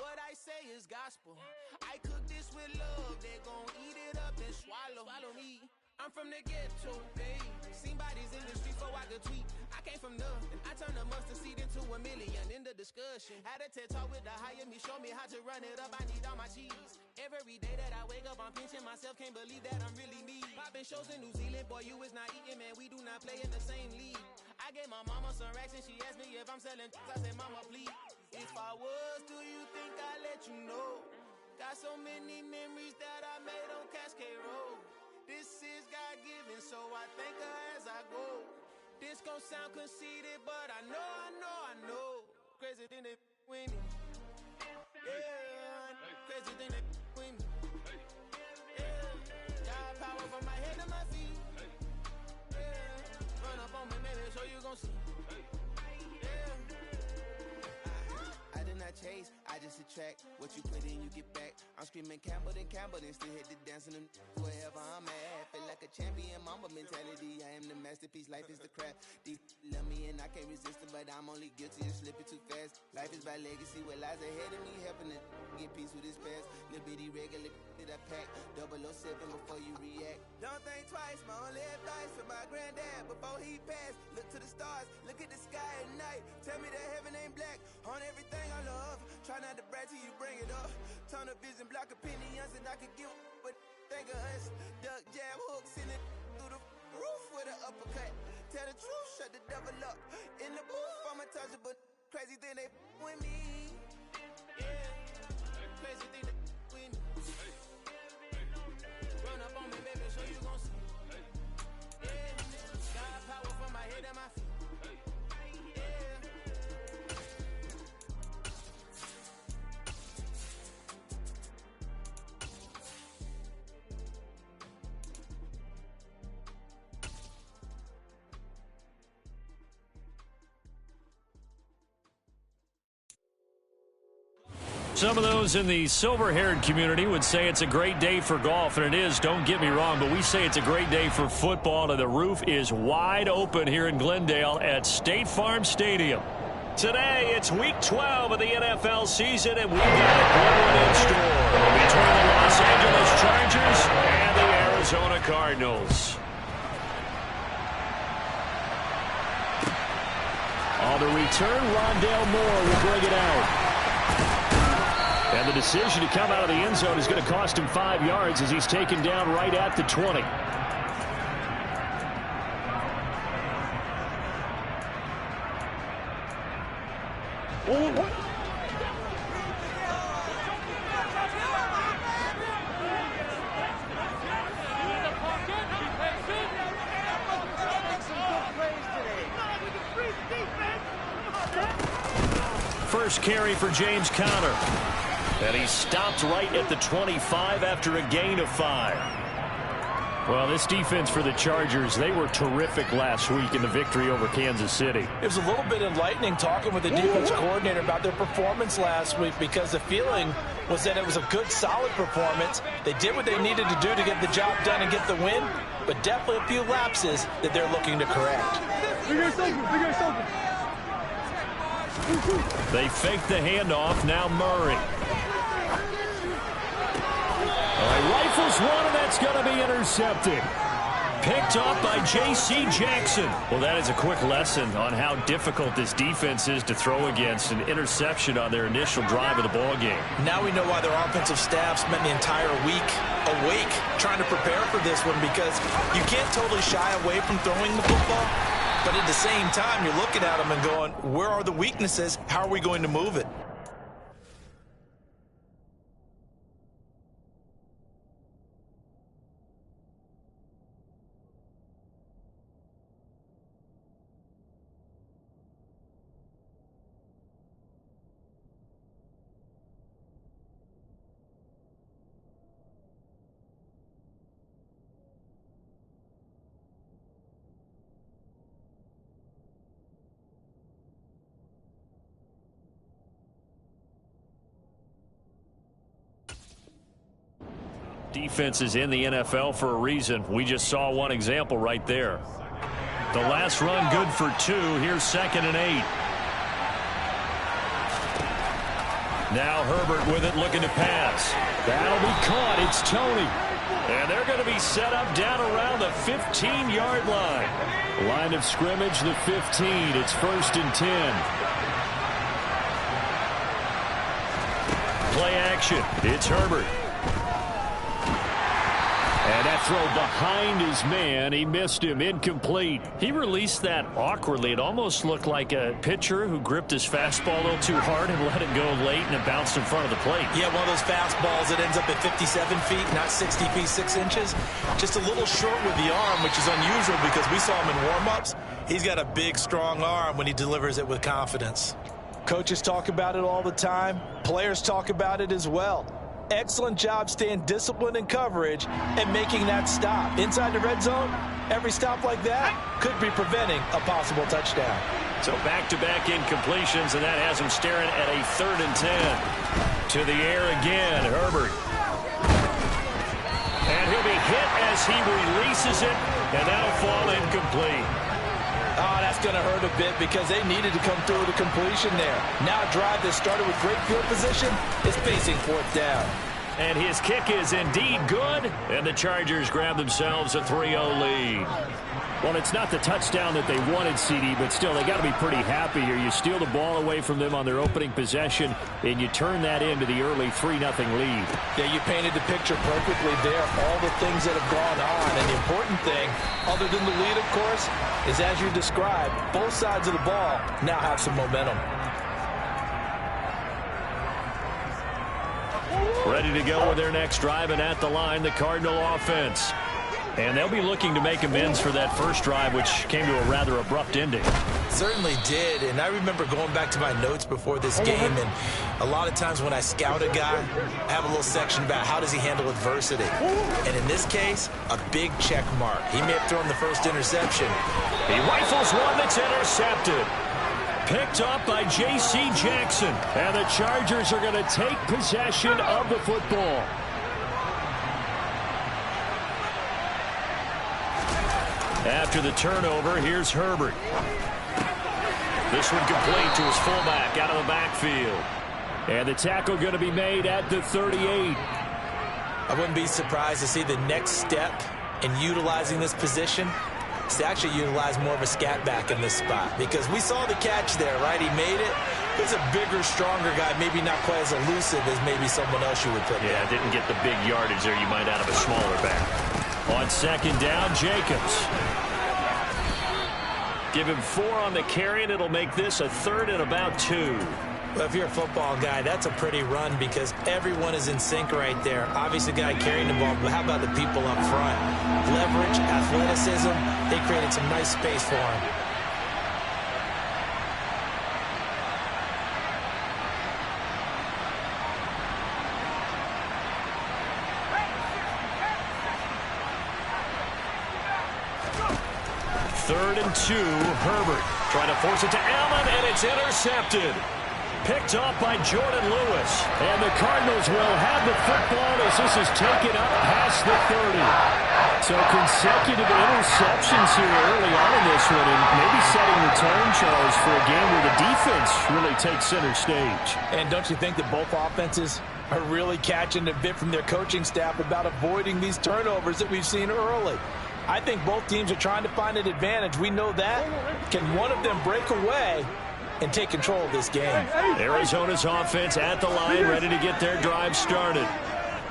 what I say is gospel. I cook this with love, they gon' eat it up and swallow me. I'm from the ghetto, babe. Seen bodies in the streets before I could tweet. I came from nothing, I turned a mustard seed into a million. In the discussion, had a TED talk with the higher me, show me how to run it up, I need all my cheese. Every day that I wake up, I'm pinching myself, can't believe that I'm really me. Popping shows in New Zealand, boy, you is not eating, man, we do not play in the same league. I gave my mama some some racks and she asked me if I'm selling. I said, mama, please. If I was, do you think I'd let you know? Got so many memories that I made on Cascade Road. This is God-given, so I thank her as I go. This gon' sound conceited, but I know. Crazy thing they with me. Yeah, crazy thing they with me. Yeah, got power from my head to my feet. Yeah, run up on me, baby, so you gon' see. Yeah. I did not chase, I just attract. What you put in, you get back. I'm screaming Campbell, then still hit the dance and them wherever I'm at. Feel like a champion, mama mentality. I am the masterpiece, life is the crap. Deep love me and I can't resist it, but I'm only guilty of slipping too fast. Life is by legacy, what lies ahead of me, helping to get peace with this past. Little bitty regular that I pack, 007 before you react. Don't think twice, my only advice for my granddad before he passed. Look to the stars, look at the sky at night. Tell me that heaven ain't black on everything I love. Try not to brag till you bring it up. Tunnel vision, block opinions, and I could give but think of us. Duck jab hooks in it through the roof with an uppercut. Tell the truth, shut the devil up. In the booth, I'm untouchable. Crazy thing they with me. Yeah, crazy thing they with me. Run up on me, baby, so you gon' see. Yeah, got power from my head and my feet. Some of those in the silver-haired community would say it's a great day for golf, and it is, don't get me wrong, but we say it's a great day for football, and the roof is wide open here in Glendale at State Farm Stadium. Today, it's Week 12 of the NFL season, and we got a good one in store between the Los Angeles Chargers and the Arizona Cardinals. On the return, Rondale Moore will bring it out. And the decision to come out of the end zone is going to cost him 5 yards as he's taken down right at the 20. First carry for James Conner. And he stopped right at the 25 after a gain of 5. Well, this defense for the Chargers, they were terrific last week in the victory over Kansas City. It was a little bit enlightening talking with the defense coordinator about their performance last week because the feeling was that it was a good, solid performance. They did what they needed to do to get the job done and get the win, but definitely a few lapses that they're looking to correct. They fake the handoff. Now Murray. Rifles one, and that's going to be intercepted. Picked off by J.C. Jackson. Well, that is a quick lesson on how difficult this defense is to throw against. An interception on their initial drive of the ball game. Now we know why their offensive staff spent the entire week awake trying to prepare for this one, because you can't totally shy away from throwing the football, but at the same time, you're looking at them and going, where are the weaknesses? How are we going to move it? Defenses in the NFL for a reason. We just saw one example right there. The last run good for 2. Here's 2nd and 8. Now Herbert with it, looking to pass. That'll be caught. It's Tony. And they're going to be set up down around the 15-yard line. Line of scrimmage, the 15. It's 1st and 10. Play action. It's Herbert. And that throw behind his man, he missed him, incomplete. He released that awkwardly. It almost looked like a pitcher who gripped his fastball a little too hard and let it go late, and it bounced in front of the plate. Yeah, one of those fastballs that ends up at 57 feet, not 60 feet 6 inches. Just a little short with the arm, which is unusual because we saw him in warm-ups. He's got a big, strong arm when he delivers it with confidence. Coaches talk about it all the time. Players talk about it as well. Excellent job staying disciplined in coverage and making that stop. Inside the red zone, every stop like that could be preventing a possible touchdown. So back-to-back incompletions, and that has him staring at a 3rd and 10. To the air again, Herbert. And he'll be hit as he releases it, and that'll fall incomplete. Oh, that's going to hurt a bit because they needed to come through with a completion there. Now a drive that started with great field position is facing 4th down. And his kick is indeed good, and the Chargers grab themselves a 3-0 lead. Well, it's not the touchdown that they wanted, CD, but still, they got to be pretty happy here. You steal the ball away from them on their opening possession, and you turn that into the early 3-0 lead. Yeah, you painted the picture perfectly there, all the things that have gone on. And the important thing, other than the lead, of course, is as you described, both sides of the ball now have some momentum. Ready to go with their next drive, and at the line, the Cardinal offense. And they'll be looking to make amends for that first drive, which came to a rather abrupt ending. Certainly did, and I remember going back to my notes before this game, and a lot of times when I scout a guy, I have a little section about how does he handle adversity. And in this case, a big check mark. He may have thrown the first interception. He rifles one that's intercepted. Picked up by J.C. Jackson. And the Chargers are going to take possession of the football. After the turnover, here's Herbert. This one complete to his fullback out of the backfield. And the tackle going to be made at the 38. I wouldn't be surprised to see the next step in utilizing this position is to actually utilize more of a scat back in this spot. Because we saw the catch there, right? He made it. He's a bigger, stronger guy, maybe not quite as elusive as maybe someone else you would put there. Yeah, didn't get the big yardage there you might out of a smaller back. On 2nd down, Jacobs. Give him 4 on the carry, and it'll make this a 3rd and about 2. Well, if you're a football guy, that's a pretty run because everyone is in sync right there. Obviously, the guy carrying the ball, but how about the people up front? Leverage, athleticism, they created some nice space for him. Third and 2, Herbert trying to force it to Allen, and it's intercepted. Picked up by Jordan Lewis. And the Cardinals will have the football as this is taken up past the 30. So consecutive interceptions here early on in this one, and maybe setting the tone, Charles, for a game where the defense really takes center stage. And don't you think that both offenses are really catching a bit from their coaching staff about avoiding these turnovers that we've seen early? I think both teams are trying to find an advantage. We know that. Can one of them break away and take control of this game? Arizona's offense at the line, ready to get their drive started.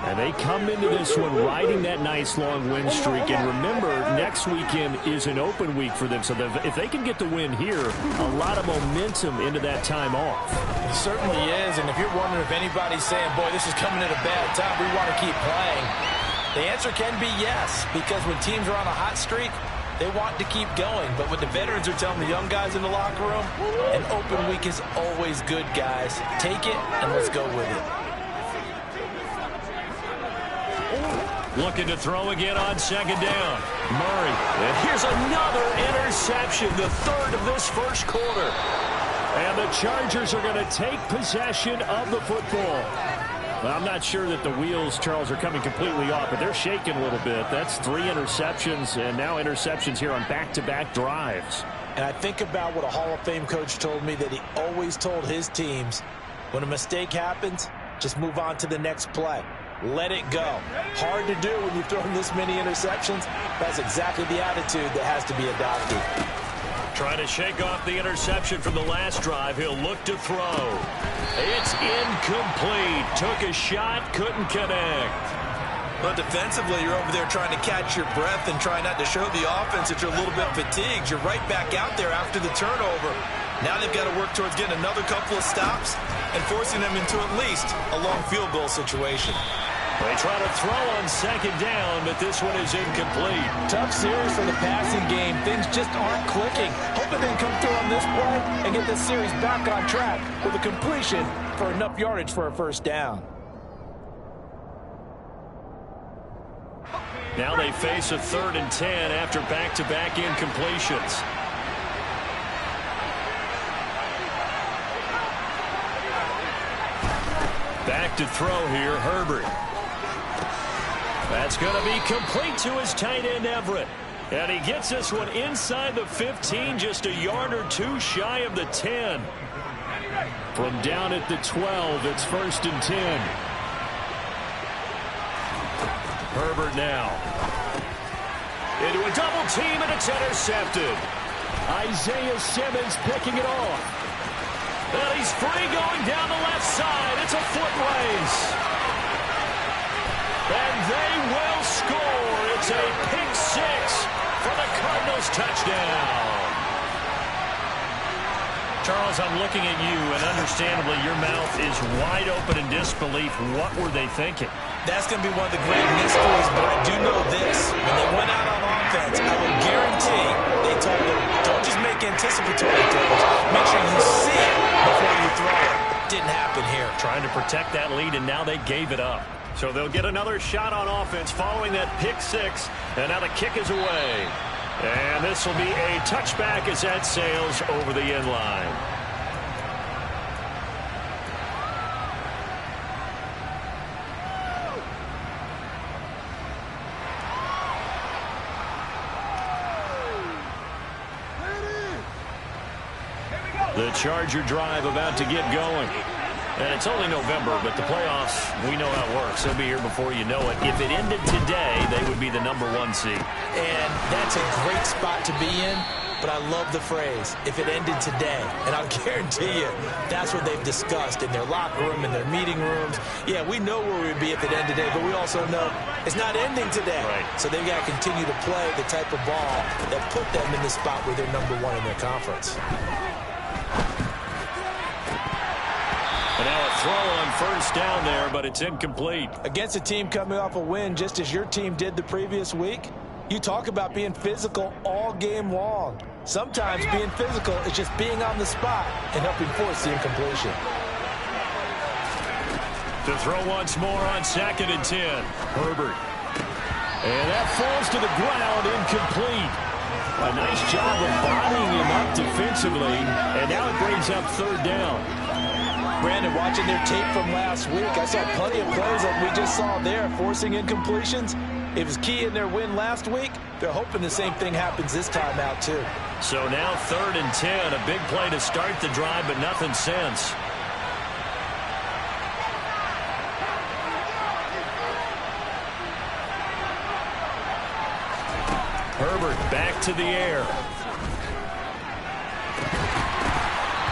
And they come into this one riding that nice long win streak. And remember, next weekend is an open week for them. So if they can get the win here, a lot of momentum into that time off. It certainly is. And if you're wondering if anybody's saying, boy, this is coming at a bad time, we want to keep playing, the answer can be yes. Because when teams are on a hot streak, they want to keep going. But what the veterans are telling the young guys in the locker room, an open week is always good, guys. Take it and let's go with it. Looking to throw again on 2nd down. Murray. And here's another interception, the 3rd of this first quarter. And the Chargers are going to take possession of the football. Well, I'm not sure that the wheels, Charles, are coming completely off, but they're shaking a little bit. That's 3 interceptions, and now interceptions here on back-to-back drives. And I think about what a Hall of Fame coach told me that he always told his teams, when a mistake happens, just move on to the next play. Let it go. Hard to do when you've thrown this many interceptions. That's exactly the attitude that has to be adopted. Trying to shake off the interception from the last drive. He'll look to throw. It's incomplete. Took a shot, couldn't connect. Well, defensively, you're over there trying to catch your breath and try not to show the offense that you're a little bit fatigued. You're right back out there after the turnover. Now they've got to work towards getting another couple of stops and forcing them into at least a long field goal situation. They try to throw on second down, but this one is incomplete. Tough series for the passing game. Things just aren't clicking. Hoping they can come through on this play and get this series back on track with a completion for enough yardage for a first down. Now they face a 3rd and 10 after back-to-back incompletions. Back to throw here, Herbert. That's going to be complete to his tight end, Everett. And he gets this one inside the 15, just a yard or two shy of the 10. From down at the 12, it's 1st and 10. Herbert now. Into a double team, and it's intercepted. Isaiah Simmons picking it off. And he's free going down the left side. It's a foot race. And they will score. It's a pick 6 for the Cardinals touchdown. Charles, I'm looking at you, and understandably your mouth is wide open in disbelief. What were they thinking? That's going to be one of the great mysteries, but I do know this. When they went out on offense, I will guarantee they told them, don't just make anticipatory throws. Make sure you see it before you throw it. Didn't happen here. Trying to protect that lead, and now they gave it up. So they'll get another shot on offense following that pick 6, and now the kick is away. And this will be a touchback as that sails over the end line. The Charger drive about to get going. And it's only November, but the playoffs, we know how it works. They'll be here before you know it. If it ended today, they would be the #1 seed. And that's a great spot to be in, but I love the phrase, if it ended today. And I'll guarantee you, that's what they've discussed in their locker room, in their meeting rooms. Yeah, we know where we'd be if it ended today, but we also know it's not ending today. Right. So they've got to continue to play the type of ball that put them in the spot where they're #1 in their conference. And now a throw on 1st down there, but it's incomplete. Against a team coming off a win, just as your team did the previous week, you talk about being physical all game long. Sometimes being physical is just being on the spot and helping force the incompletion. To throw once more on 2nd and 10. Herbert. And that falls to the ground, incomplete. A nice job of bodying him up defensively, and now it brings up 3rd down. Brandon, watching their tape from last week, I saw plenty of plays that we just saw there, forcing incompletions. It was key in their win last week. They're hoping the same thing happens this time out, too. So now 3rd and 10, a big play to start the drive, but nothing since. Herbert back to the air.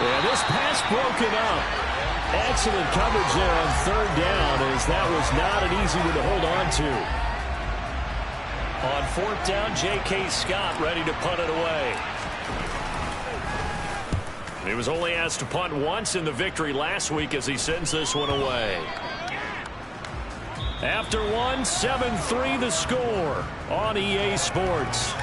Yeah, this pass broken up. Excellent coverage there on 3rd down, as that was not an easy one to hold on to. On 4th down, J.K. Scott ready to punt it away. He was only asked to punt once in the victory last week as he sends this one away. After one, 7-3 the score on EA Sports.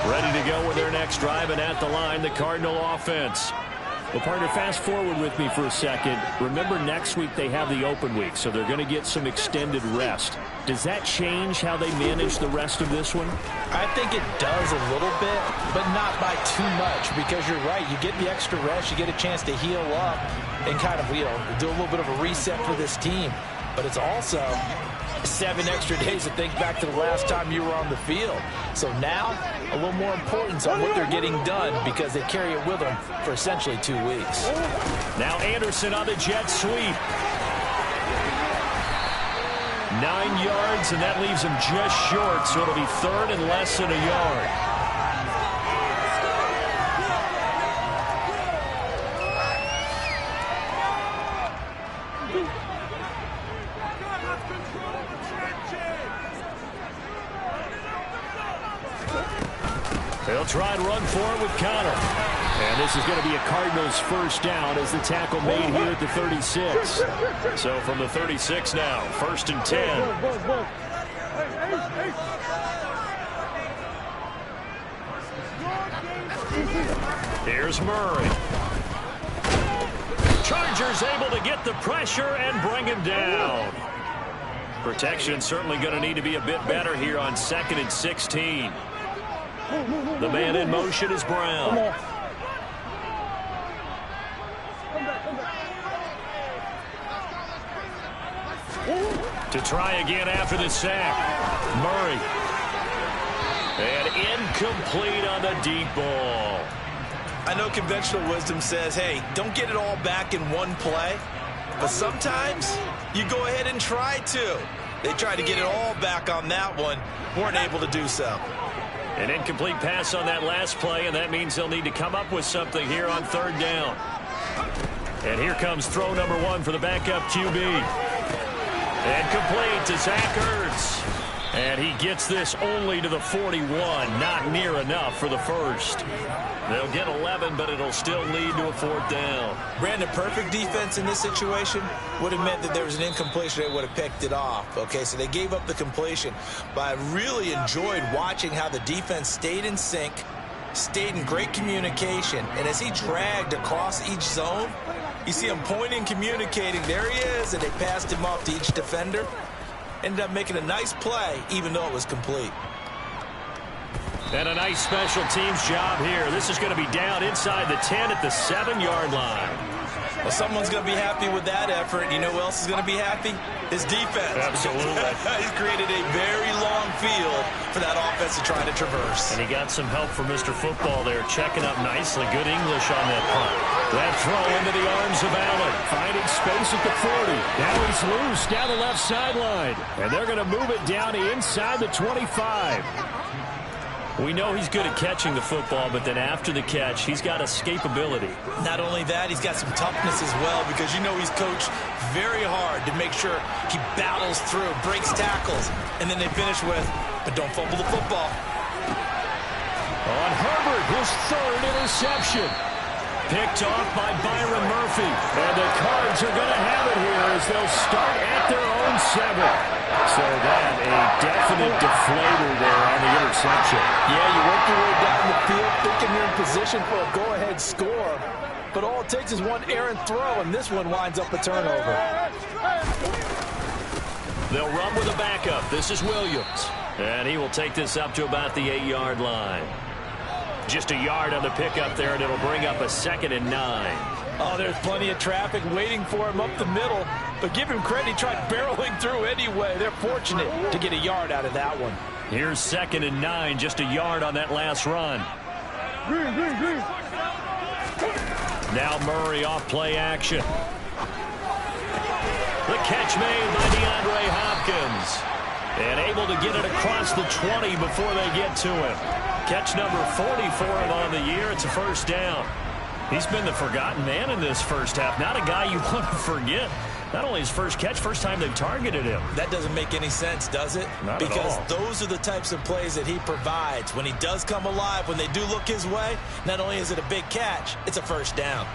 Ready to go with their next drive, and at the line, the Cardinal offense. Well, partner, fast forward with me for a second. Remember, next week they have the open week, so they're going to get some extended rest. Does that change how they manage the rest of this one? I think it does a little bit, but not by too much, because you're right. You get the extra rest. You get a chance to heal up and kind of, do a little bit of a reset for this team. But it's also 7 extra days to think back to the last time you were on the field. So now, a little more importance on what they're getting done, because they carry it with them for essentially 2 weeks. Now Anderson on the jet sweep. 9 yards, and that leaves him just short, so it'll be third and less than a yard. They'll try and run for it with Connor. And this is going to be a Cardinals first down as the tackle made here at the 36. So from the 36 now, 1st and 10. Here's Murray. Chargers able to get the pressure and bring him down. Protection certainly going to need to be a bit better here on 2nd and 16. The man in motion is Brown. To try again after the sack. Murray. And incomplete on the deep ball. I know conventional wisdom says, hey, don't get it all back in one play. But sometimes you go ahead and try to. They tried to get it all back on that one. Weren't able to do so. An incomplete pass on that last play, and that means they'll need to come up with something here on 3rd down. And here comes throw number 1 for the backup QB. And complete to Zach Ertz. And he gets this only to the 41. Not near enough for the first. They'll get 11, but it'll still lead to a 4th down. Brandon, perfect defense in this situation would have meant that there was an incompletion. They would have picked it off. Okay, so they gave up the completion. But I really enjoyed watching how the defense stayed in sync, stayed in great communication. And as he dragged across each zone, you see him pointing, communicating. There he is, and they passed him off to each defender. Ended up making a nice play, even though it was complete. And a nice special teams job here. This is going to be down inside the 10 at the 7-yard line. Well, someone's going to be happy with that effort. You know who else is going to be happy? His defense. Absolutely. He's created a very long field for that offense to try to traverse. And he got some help from Mr. Football there, checking up nicely. Good English on that punt. That throw into the arms of Allen. Finding space at the 40. Now he's loose down the left sideline. And they're going to move it down to inside the 25. We know he's good at catching the football, but then after the catch, he's got escapability. Not only that, he's got some toughness as well, because you know he's coached very hard to make sure he battles through, breaks tackles, and then they finish with, but don't fumble the football. On Herbert, his 3rd interception. Picked off by Byron Murphy. And the Cards are going to have it here as they'll start at their own 7. So that, a definite deflator there on the interception. Yeah, you work your way down the field thinking you're in position for a go-ahead score. But all it takes is one errant throw, and this one winds up a turnover. They'll run with a backup. This is Williams. And he will take this up to about the 8-yard line. Just a yard on the pickup there, and it'll bring up a 2nd and 9. Oh, there's plenty of traffic waiting for him up the middle. But give him credit, he tried barreling through anyway. They're fortunate to get a yard out of that one. Here's 2nd and 9, just a yard on that last run. Now Murray off play action. The catch made by DeAndre Hopkins. And able to get it across the 20 before they get to him. Catch number 40 for him on the year. It's a 1st down. He's been the forgotten man in this first half. Not a guy you want to forget. Not only his first catch, first time they've targeted him. That doesn't make any sense, does it? Not because at all. Those are the types of plays that he provides. When he does come alive, when they do look his way, not only is it a big catch, it's a 1st down.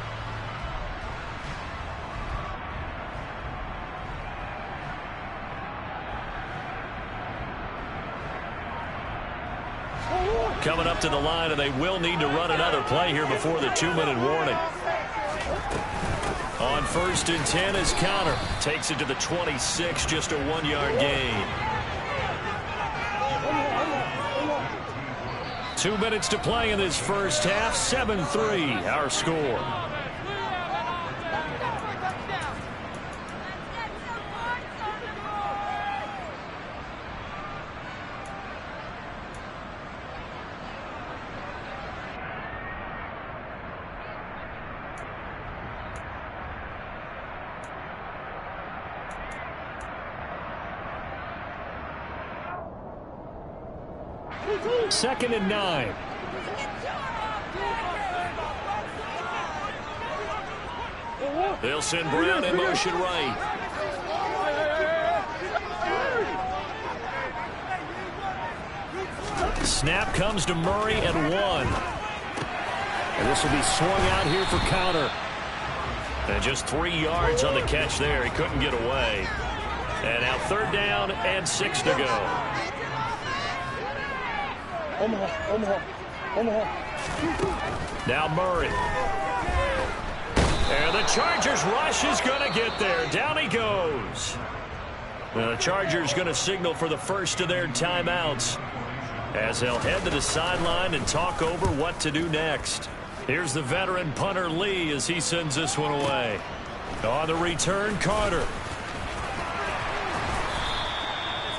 Coming up to the line, and they will need to run another play here before the 2-minute warning. On 1st and 10 is Connor. Takes it to the 26, just a 1-yard gain. 2 minutes to play in this first half. 7-3, our score. 2nd and 9. They'll send Brown in motion right. Snap comes to Murray at 1. And this will be swung out here for counter. And just 3 yards on the catch there. He couldn't get away. And now 3rd down and 6 to go. Omaha. Now Murray. And the Chargers rush is going to get there. Down he goes. Now the Chargers going to signal for the first of their timeouts as they'll head to the sideline and talk over what to do next. Here's the veteran punter Lee as he sends this one away. On the return, Carter.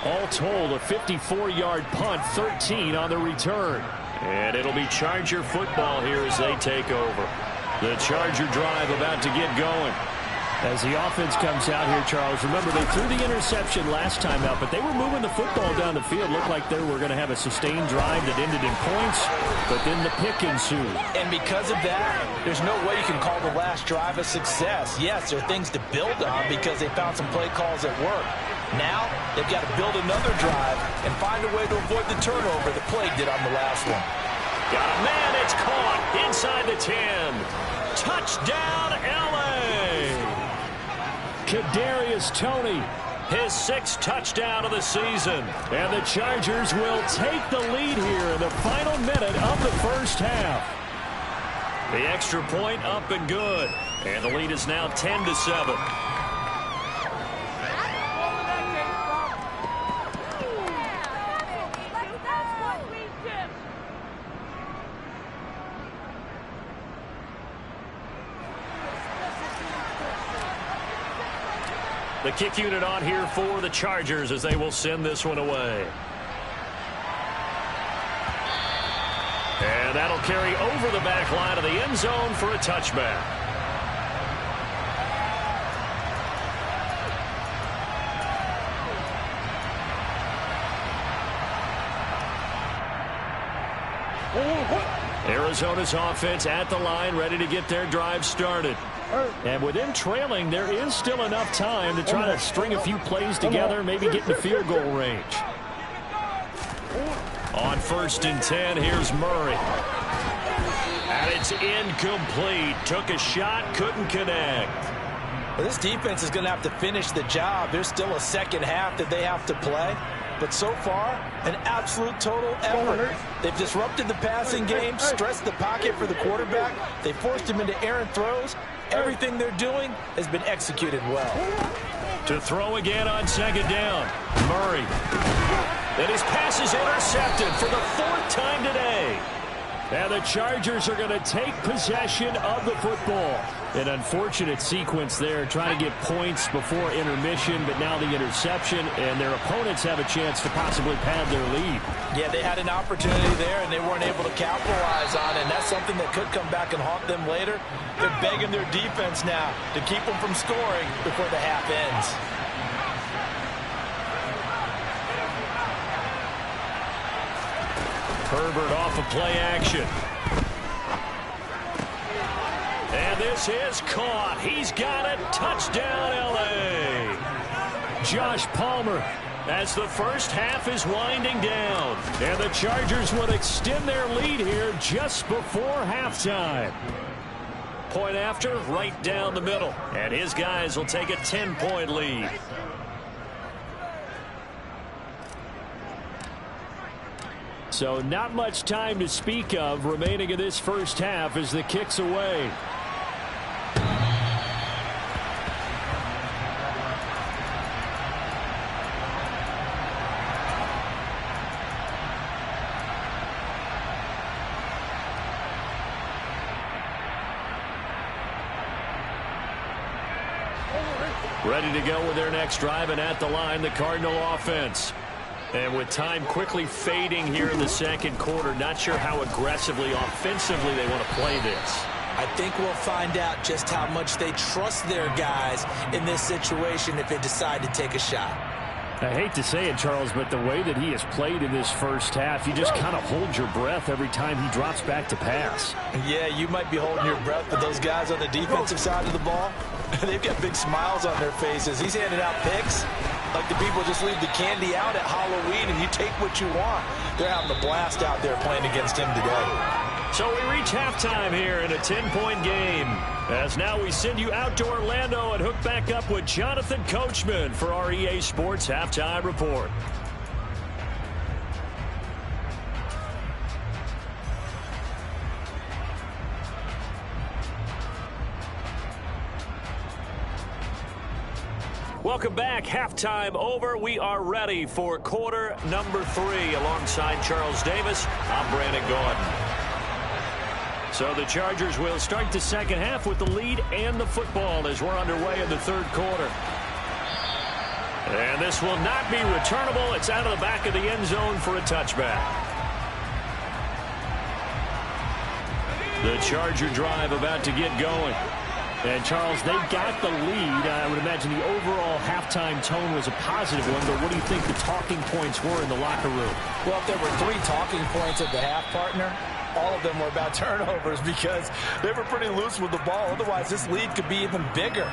All told, a 54-yard punt, 13 on the return. And it'll be Charger football here as they take over. The Charger drive about to get going. As the offense comes out here, Charles, remember they threw the interception last time out, but they were moving the football down the field. Looked like they were going to have a sustained drive that ended in points, but then the pick ensued. And because of that, there's no way you can call the last drive a success. Yes, there are things to build on because they found some play calls that work. Now, they've got to build another drive and find a way to avoid the turnover the play did on the last one. Got a man, it's caught inside the 10. Touchdown, L.A. Kadarius Toney, his 6th touchdown of the season. And the Chargers will take the lead here in the final minute of the first half. The extra point up and good. And the lead is now 10-7. The kick unit on here for the Chargers as they will send this one away. And that'll carry over the back line of the end zone for a touchback. Arizona's offense at the line, ready to get their drive started. And with them trailing, there is still enough time to try to string a few plays together, maybe get in the field goal range. On 1st and 10, here's Murray. And it's incomplete. Took a shot, couldn't connect. Well, this defense is going to have to finish the job. There's still a second half that they have to play. But so far, an absolute total effort. They've disrupted the passing game, stressed the pocket for the quarterback. They forced him into errant throws. Everything they're doing has been executed well. To throw again on 2nd down, Murray. And his pass is intercepted for the 4th time today. And the Chargers are going to take possession of the football. An unfortunate sequence there, trying to get points before intermission, but now the interception, and their opponents have a chance to possibly pad their lead. Yeah, they had an opportunity there, and they weren't able to capitalize on it, and that's something that could come back and haunt them later. They're begging their defense now to keep them from scoring before the half ends. Herbert off of play action. And this is caught. He's got it. Touchdown, L.A. Josh Palmer, as the first half is winding down. And the Chargers would extend their lead here just before halftime. Point after, right down the middle. And his guys will take a 10-point lead. So not much time to speak of remaining in this first half as the kick's away. Ready to go with their next drive, and at the line, the Cardinal offense. And with time quickly fading here in the second quarter, not sure how aggressively, offensively they want to play this. I think we'll find out just how much they trust their guys in this situation if they decide to take a shot. I hate to say it, Charles, but the way that he has played in this first half, you just kind of hold your breath every time he drops back to pass. Yeah, you might be holding your breath, but those guys on the defensive side of the ball, they've got big smiles on their faces. He's handing out picks like the people just leave the candy out at Halloween and you take what you want. They're having a blast out there playing against him today. So we reach halftime here in a 10-point game. As now we send you out to Orlando and hook back up with Jonathan Coachman for our EA Sports Halftime Report. Welcome back. Halftime over. We are ready for quarter number 3. Alongside Charles Davis, I'm Brandon Gordon. So the Chargers will start the second half with the lead and the football as we're underway in the third quarter. And this will not be returnable. It's out of the back of the end zone for a touchback. The Charger drive about to get going. And, Charles, they got the lead. I would imagine the overall halftime tone was a positive one, but what do you think the talking points were in the locker room? Well, if there were 3 talking points at the half, partner, all of them were about turnovers because they were pretty loose with the ball. Otherwise, this lead could be even bigger.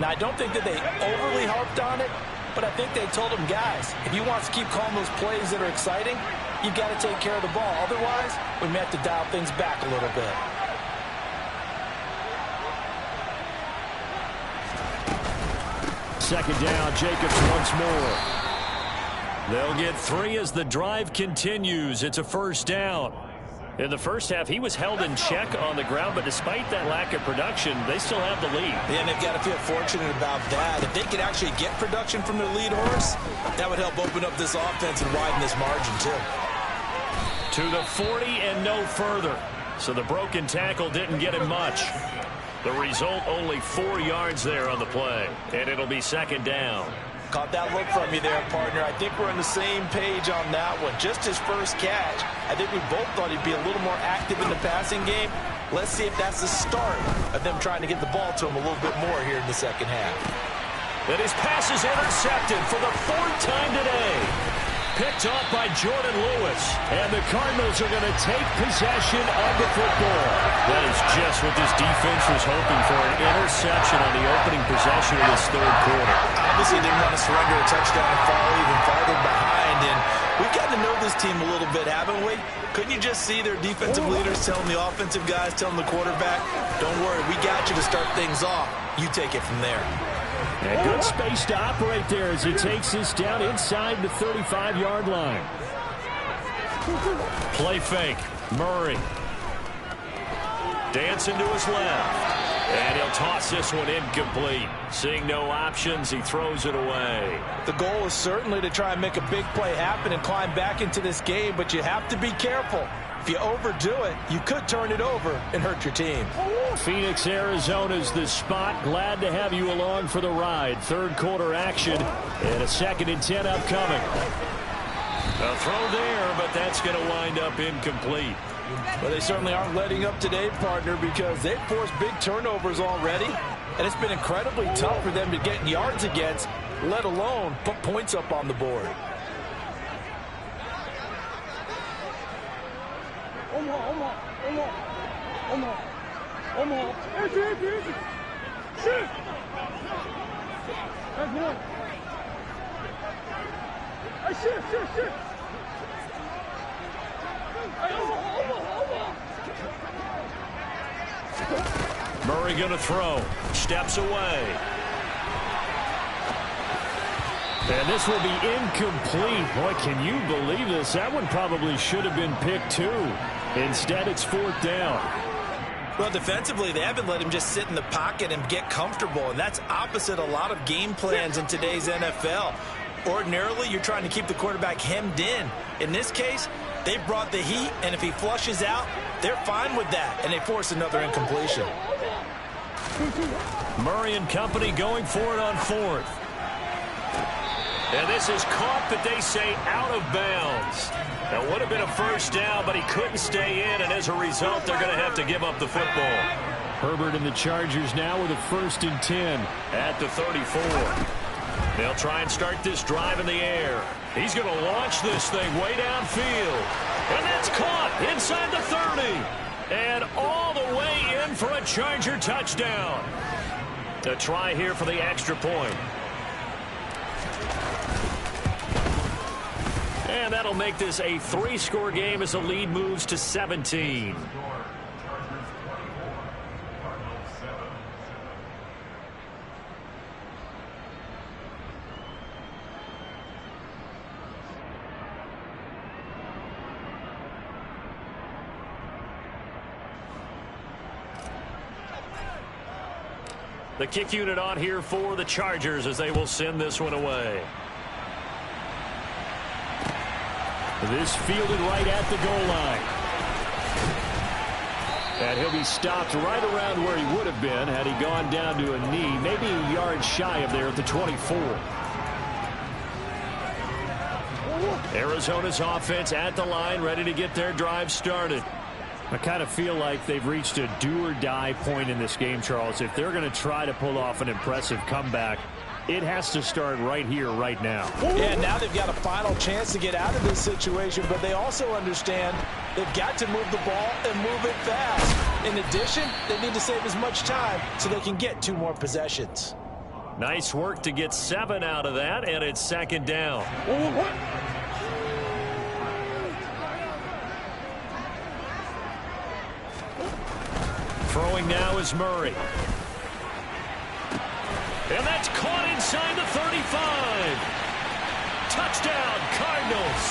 Now, I don't think that they overly harped on it, but I think they told them, guys, if you want to keep calling those plays that are exciting, you've got to take care of the ball. Otherwise, we may have to dial things back a little bit. Second down, Jacobs once more. They'll get 3 as the drive continues. It's a first down. In the first half, he was held in check on the ground, but despite that lack of production, they still have the lead. Yeah, and they've got to feel fortunate about that. If they could actually get production from their lead horse, that would help open up this offense and widen this margin, too. To the 40 and no further. So the broken tackle didn't get him much. The result, only 4 yards there on the play, and it'll be second down. Caught that look from you there, partner. I think we're on the same page on that one. Just his first catch. I think we both thought he'd be a little more active in the passing game. Let's see if that's the start of them trying to get the ball to him a little bit more here in the second half. And his pass is intercepted for the 4th time today. Picked off by Jordan Lewis. And the Cardinals are going to take possession of the football. That is just what this defense was hoping for, an interception on the opening possession of this third quarter. Obviously didn't want to surrender a touchdown and fall even farther behind. And we've gotten to know this team a little bit, haven't we? Couldn't you just see their defensive leaders telling the offensive guys, telling the quarterback, don't worry, we got you to start things off. You take it from there. And good space to operate there as he takes this down inside the 35-yard line. Play fake. Murray. Dancing to his left. And he'll toss this one incomplete. Seeing no options, he throws it away. The goal is certainly to try and make a big play happen and climb back into this game, but you have to be careful. If you overdo it, you could turn it over and hurt your team. Phoenix, Arizona's the spot. Glad to have you along for the ride. Third quarter action and a 2nd and 10 upcoming. A throw there, but that's going to wind up incomplete. Well, they certainly aren't letting up today, partner, because they've forced big turnovers already, and it's been incredibly tough for them to get yards against, let alone put points up on the board. Murray going to throw. Steps away. And this will be incomplete. Boy, can you believe this? That one probably should have been picked too. Instead, it's 4th down. Well, defensively, they haven't let him just sit in the pocket and get comfortable, and that's opposite a lot of game plans in today's NFL. Ordinarily, you're trying to keep the quarterback hemmed in. In this case, they brought the heat, and if he flushes out, they're fine with that, and they force another incompletion. Murray and company going for it on 4th. And this is caught, but they say out of bounds. That would have been a first down, but he couldn't stay in, and as a result, they're going to have to give up the football. Herbert and the Chargers now with a 1st and 10 at the 34. They'll try and start this drive in the air. He's going to launch this thing way downfield. And that's caught inside the 30. And all the way in for a Charger touchdown. A try here for the extra point. And that'll make this a 3-score game as the lead moves to 17. The kick unit on here for the Chargers as they will send this one away. This fielded right at the goal line. And he'll be stopped right around where he would have been had he gone down to a knee, maybe a yard shy of there at the 24. Arizona's offense at the line, ready to get their drive started. I kind of feel like they've reached a do-or-die point in this game, Charles. If they're going to try to pull off an impressive comeback, it has to start right here, right now. Yeah, now they've got a final chance to get out of this situation, but they also understand they've got to move the ball and move it fast. In addition, they need to save as much time so they can get 2 more possessions. Nice work to get 7 out of that, and it's second down. Throwing now is Murray. And that's caught inside the 35. Touchdown, Cardinals.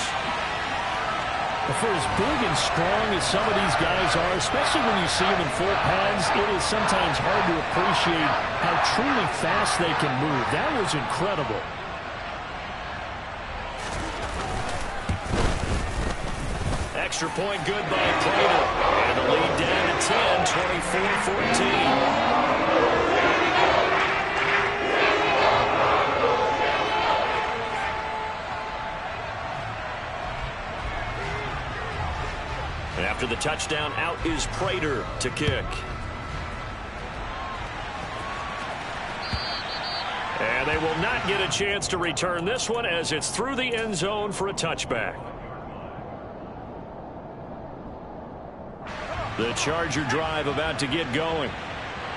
For as big and strong as some of these guys are, especially when you see them in full pads, it is sometimes hard to appreciate how truly fast they can move. That was incredible. Extra point good by Prater. And the lead down to 10, 24-14. And after the touchdown, out is Prater to kick. And they will not get a chance to return this one as it's through the end zone for a touchback. The Charger drive about to get going.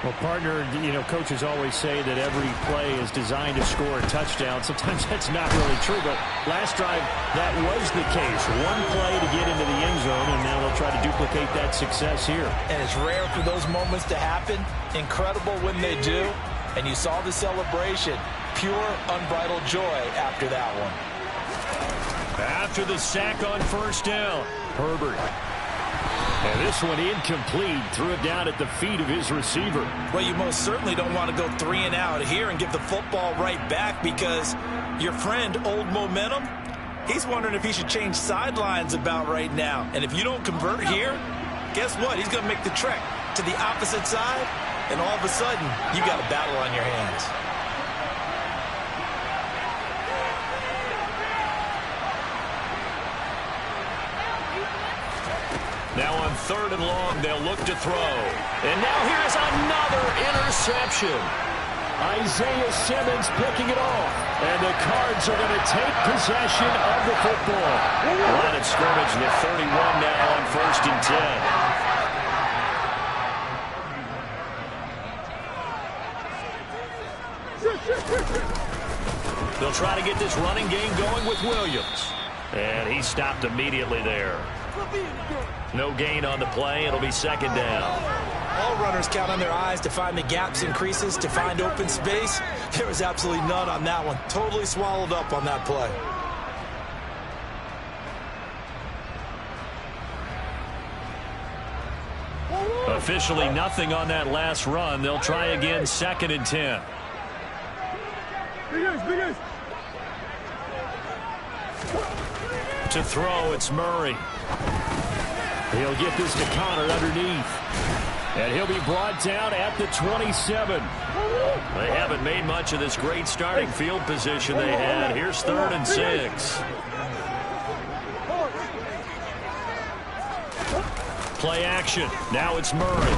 Well, partner, coaches always say that every play is designed to score a touchdown. Sometimes that's not really true, but last drive, that was the case. One play to get into the end zone, and now they'll try to duplicate that success here. And it's rare for those moments to happen. Incredible when they do. And you saw the celebration. Pure, unbridled joy after that one. After the sack on first down, Herbert. And this one incomplete. Threw it down at the feet of his receiver. Well, you most certainly don't want to go 3 and out here and give the football right back because your friend, Old Momentum, he's wondering if he should change sidelines about right now. And if you don't convert here, guess what? He's going to make the trek to the opposite side, and all of a sudden, you got a battle on your hands. Now on 3rd and long, they'll look to throw. And now here's another interception. Isaiah Simmons picking it off. And the Cards are going to take possession of the football. Line of scrimmage, the 31 now on 1st and 10. They'll try to get this running game going with Williams. And he stopped immediately there. No gain on the play. It'll be second down. All runners count on their eyes to find the gaps and creases, to find open space. There was absolutely none on that one. Totally swallowed up on that play. Officially nothing on that last run. They'll try again, 2nd and 10. To throw, it's Murray. He'll get this to Connor underneath. And he'll be brought down at the 27. They haven't made much of this great starting field position they had. Here's 3rd and 6. Play action. Now it's Murray.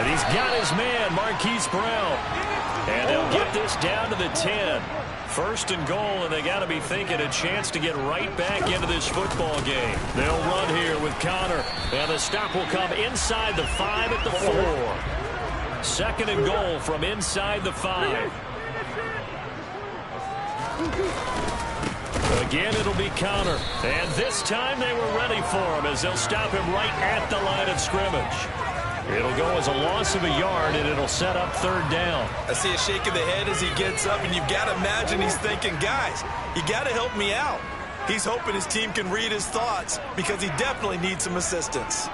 And he's got his man, Marquise Brown. And they'll get this down to the 10. First and goal, and they got to be thinking a chance to get right back into this football game. They'll run here with Connor. And the stop will come inside the 5 at the 4. Second and goal from inside the 5. Again, it'll be Connor. And this time they were ready for him as they'll stop him right at the line of scrimmage. It'll go as a loss of a yard, and it'll set up third down. I see a shake of the head as he gets up, and you've got to imagine he's thinking, guys, you got to help me out. He's hoping his team can read his thoughts because he definitely needs some assistance.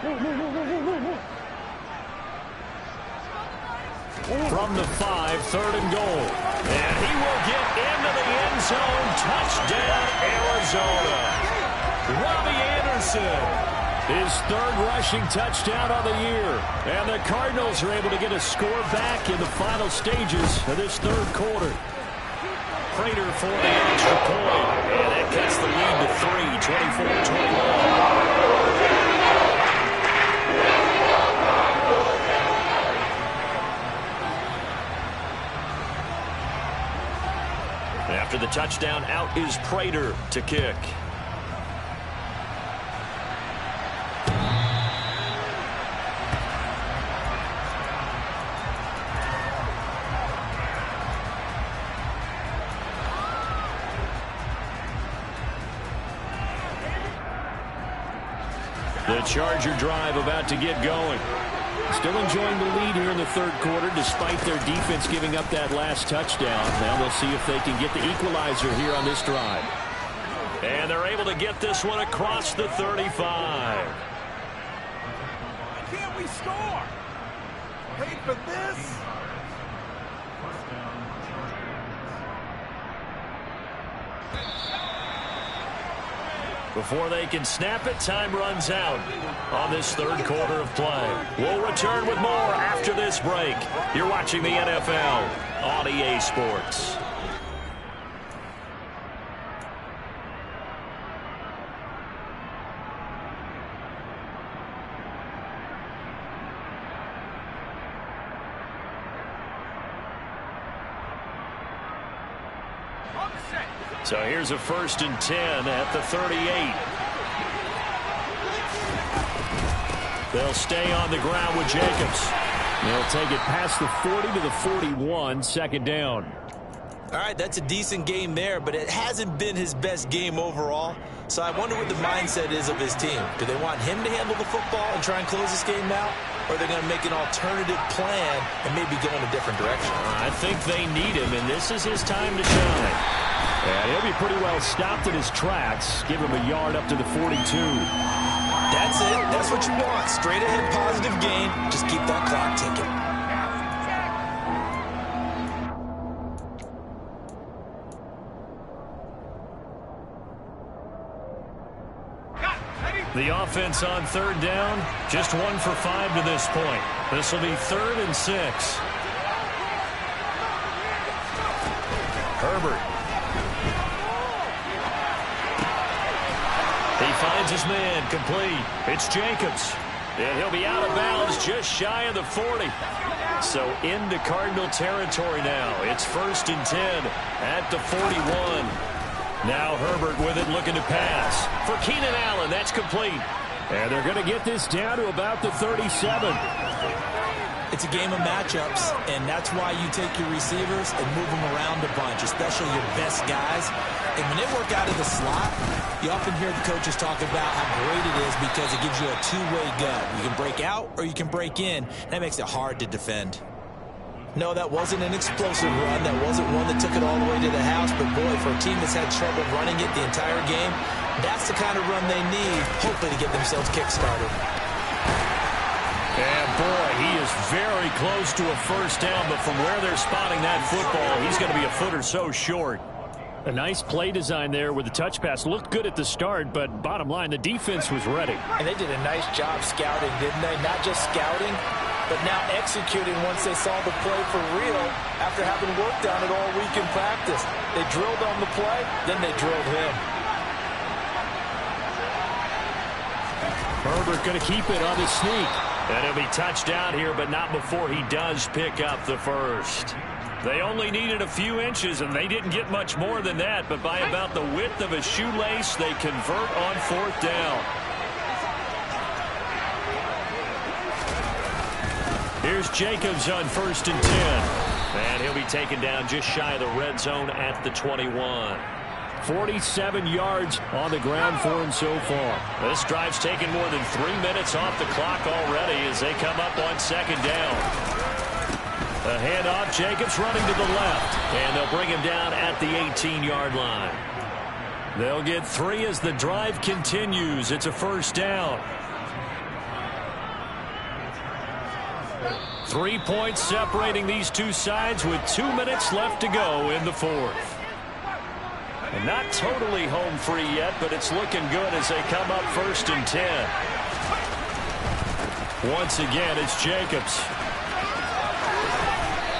From the 5, third and goal. And he will get into the end zone. Touchdown, Arizona. Robbie Anderson. His third rushing touchdown of the year. And the Cardinals are able to get a score back in the final stages of this third quarter. Prater for the extra point. And that cuts the lead to 3, 24-21. After the touchdown, out is Prater to kick. The Charger drive about to get going. Still enjoying the lead here in the third quarter despite their defense giving up that last touchdown. Now they'll see if they can get the equalizer here on this drive. And they're able to get this one across the 35. Why can't we score? Paid for this? Before they can snap it, time runs out on this third quarter of play. We'll return with more after this break. You're watching the NFL on EA Sports. So here's a 1st and 10 at the 38. They'll stay on the ground with Jacobs. They'll take it past the 40 to the 41, second down. All right, that's a decent game there, but it hasn't been his best game overall. So I wonder what the mindset is of his team. Do they want him to handle the football and try and close this game out? Or are they going to make an alternative plan and maybe go in a different direction? I think they need him, and this is his time to shine. And he'll be pretty well stopped in his tracks. Give him a yard up to the 42. That's it. That's what you want. Straight ahead positive gain. Just keep that clock ticking. The offense on third down, just 1 for 5 to this point. This will be 3rd and 6. Herbert. He finds his man, complete. It's Jacobs. And he'll be out of bounds just shy of the 40. So into Cardinal territory now. It's 1st and 10 at the 41. Now Herbert with it, looking to pass. For Keenan Allen, that's complete. And they're going to get this down to about the 37. It's a game of matchups, and that's why you take your receivers and move them around a bunch, especially your best guys. And when they work out of the slot, you often hear the coaches talk about how great it is because it gives you a two-way go. You can break out or you can break in. That makes it hard to defend. No, that wasn't an explosive run. That wasn't one that took it all the way to the house. But, boy, for a team that's had trouble running it the entire game, that's the kind of run they need, hopefully, to get themselves kick-started. And, boy, he is very close to a first down. But from where they're spotting that football, he's going to be a foot or so short. A nice play design there with the touch pass. Looked good at the start, but bottom line, the defense was ready. And they did a nice job scouting, didn't they? Not just scouting, but now executing once they saw the play for real after having worked on it all week in practice. They drilled on the play, then they drilled him. Herbert going to keep it on the sneak. And he'll be touched down here, but not before he does pick up the first. They only needed a few inches, and they didn't get much more than that, but by about the width of a shoelace, they convert on 4th down. Here's Jacobs on 1st and 10. And he'll be taken down just shy of the red zone at the 21. 47 yards on the ground for him so far. This drive's taken more than 3 minutes off the clock already as they come up on 2nd down. A handoff, Jacobs running to the left, and they'll bring him down at the 18-yard line. They'll get 3 as the drive continues. It's a 1st down. 3 points separating these two sides with 2 minutes left to go in the 4th. And not totally home free yet, but it's looking good as they come up 1st and 10. Once again, it's Jacobs.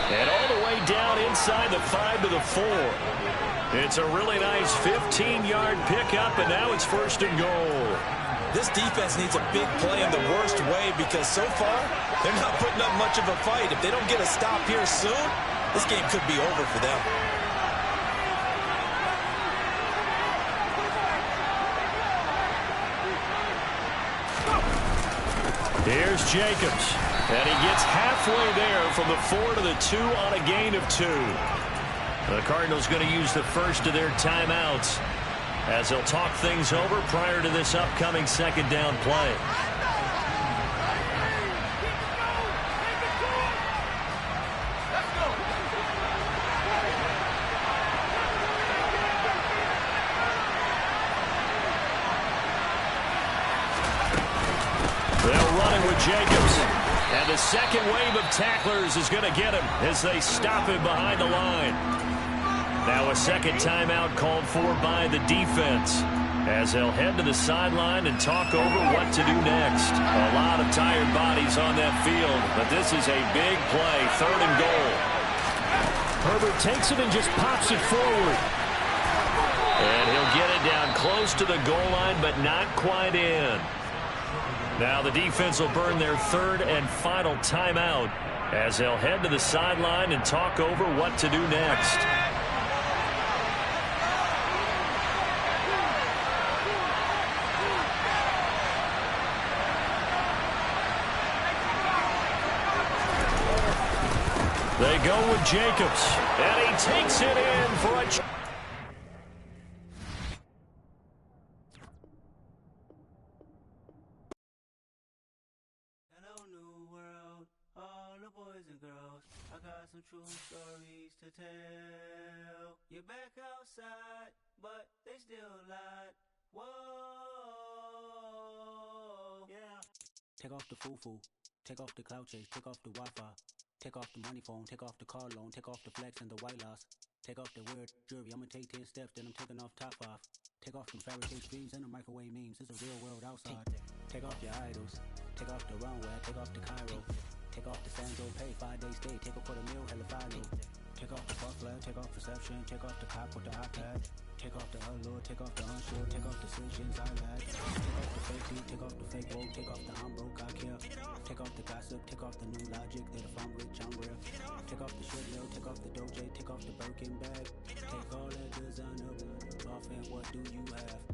And all the way down inside the 5 to the 4. It's a really nice 15-yard pickup, and now it's 1st and goal. This defense needs a big play in the worst way because so far, they're not putting up much of a fight. If they don't get a stop here soon, this game could be over for them. Here's Jacobs, and he gets halfway there from the 4 to the 2 on a gain of 2. The Cardinals going to use the first of their timeouts as they'll talk things over prior to this upcoming 2nd down play. Jacobs, and the second wave of tacklers is going to get him as they stop him behind the line. Now a 2nd timeout called for by the defense as they'll head to the sideline and talk over what to do next. A lot of tired bodies on that field, but this is a big play, 3rd and goal. Herbert takes it and just pops it forward. And he'll get it down close to the goal line, but not quite in. Now the defense will burn their 3rd and final timeout as they'll head to the sideline and talk over what to do next. They go with Jacobs, and he takes it in for a... Some true stories to tell. You're back outside, but they still lied. Whoa, yeah. Take off the foo-foo, take off the cloud chase, take off the Wi-Fi, take off the money phone, take off the car loan, take off the flex and the white loss, take off the weird jewelry. I'ma take 10 steps, then I'm taking off top 5. Take off them fabricated dreams and the microwave memes. It's a real world outside. Take off your idols, take off the runway, take off the Cairo. Take off the Sandro pay, 5 days stay, take a quarter meal, hella final. Take off the fuck flag, take off perception, take off the cop with the iPad. Take off the allure, take off the unsure, take off decisions I lack. Take off the fake beat, take off the fake woke, take off the I'm broke, I care. Take off the gossip, take off the new logic, that if I'm rich, I'm real. Take off the shit low, take off the doje, take off the Birkin bag. Take all that designer off and what do you have?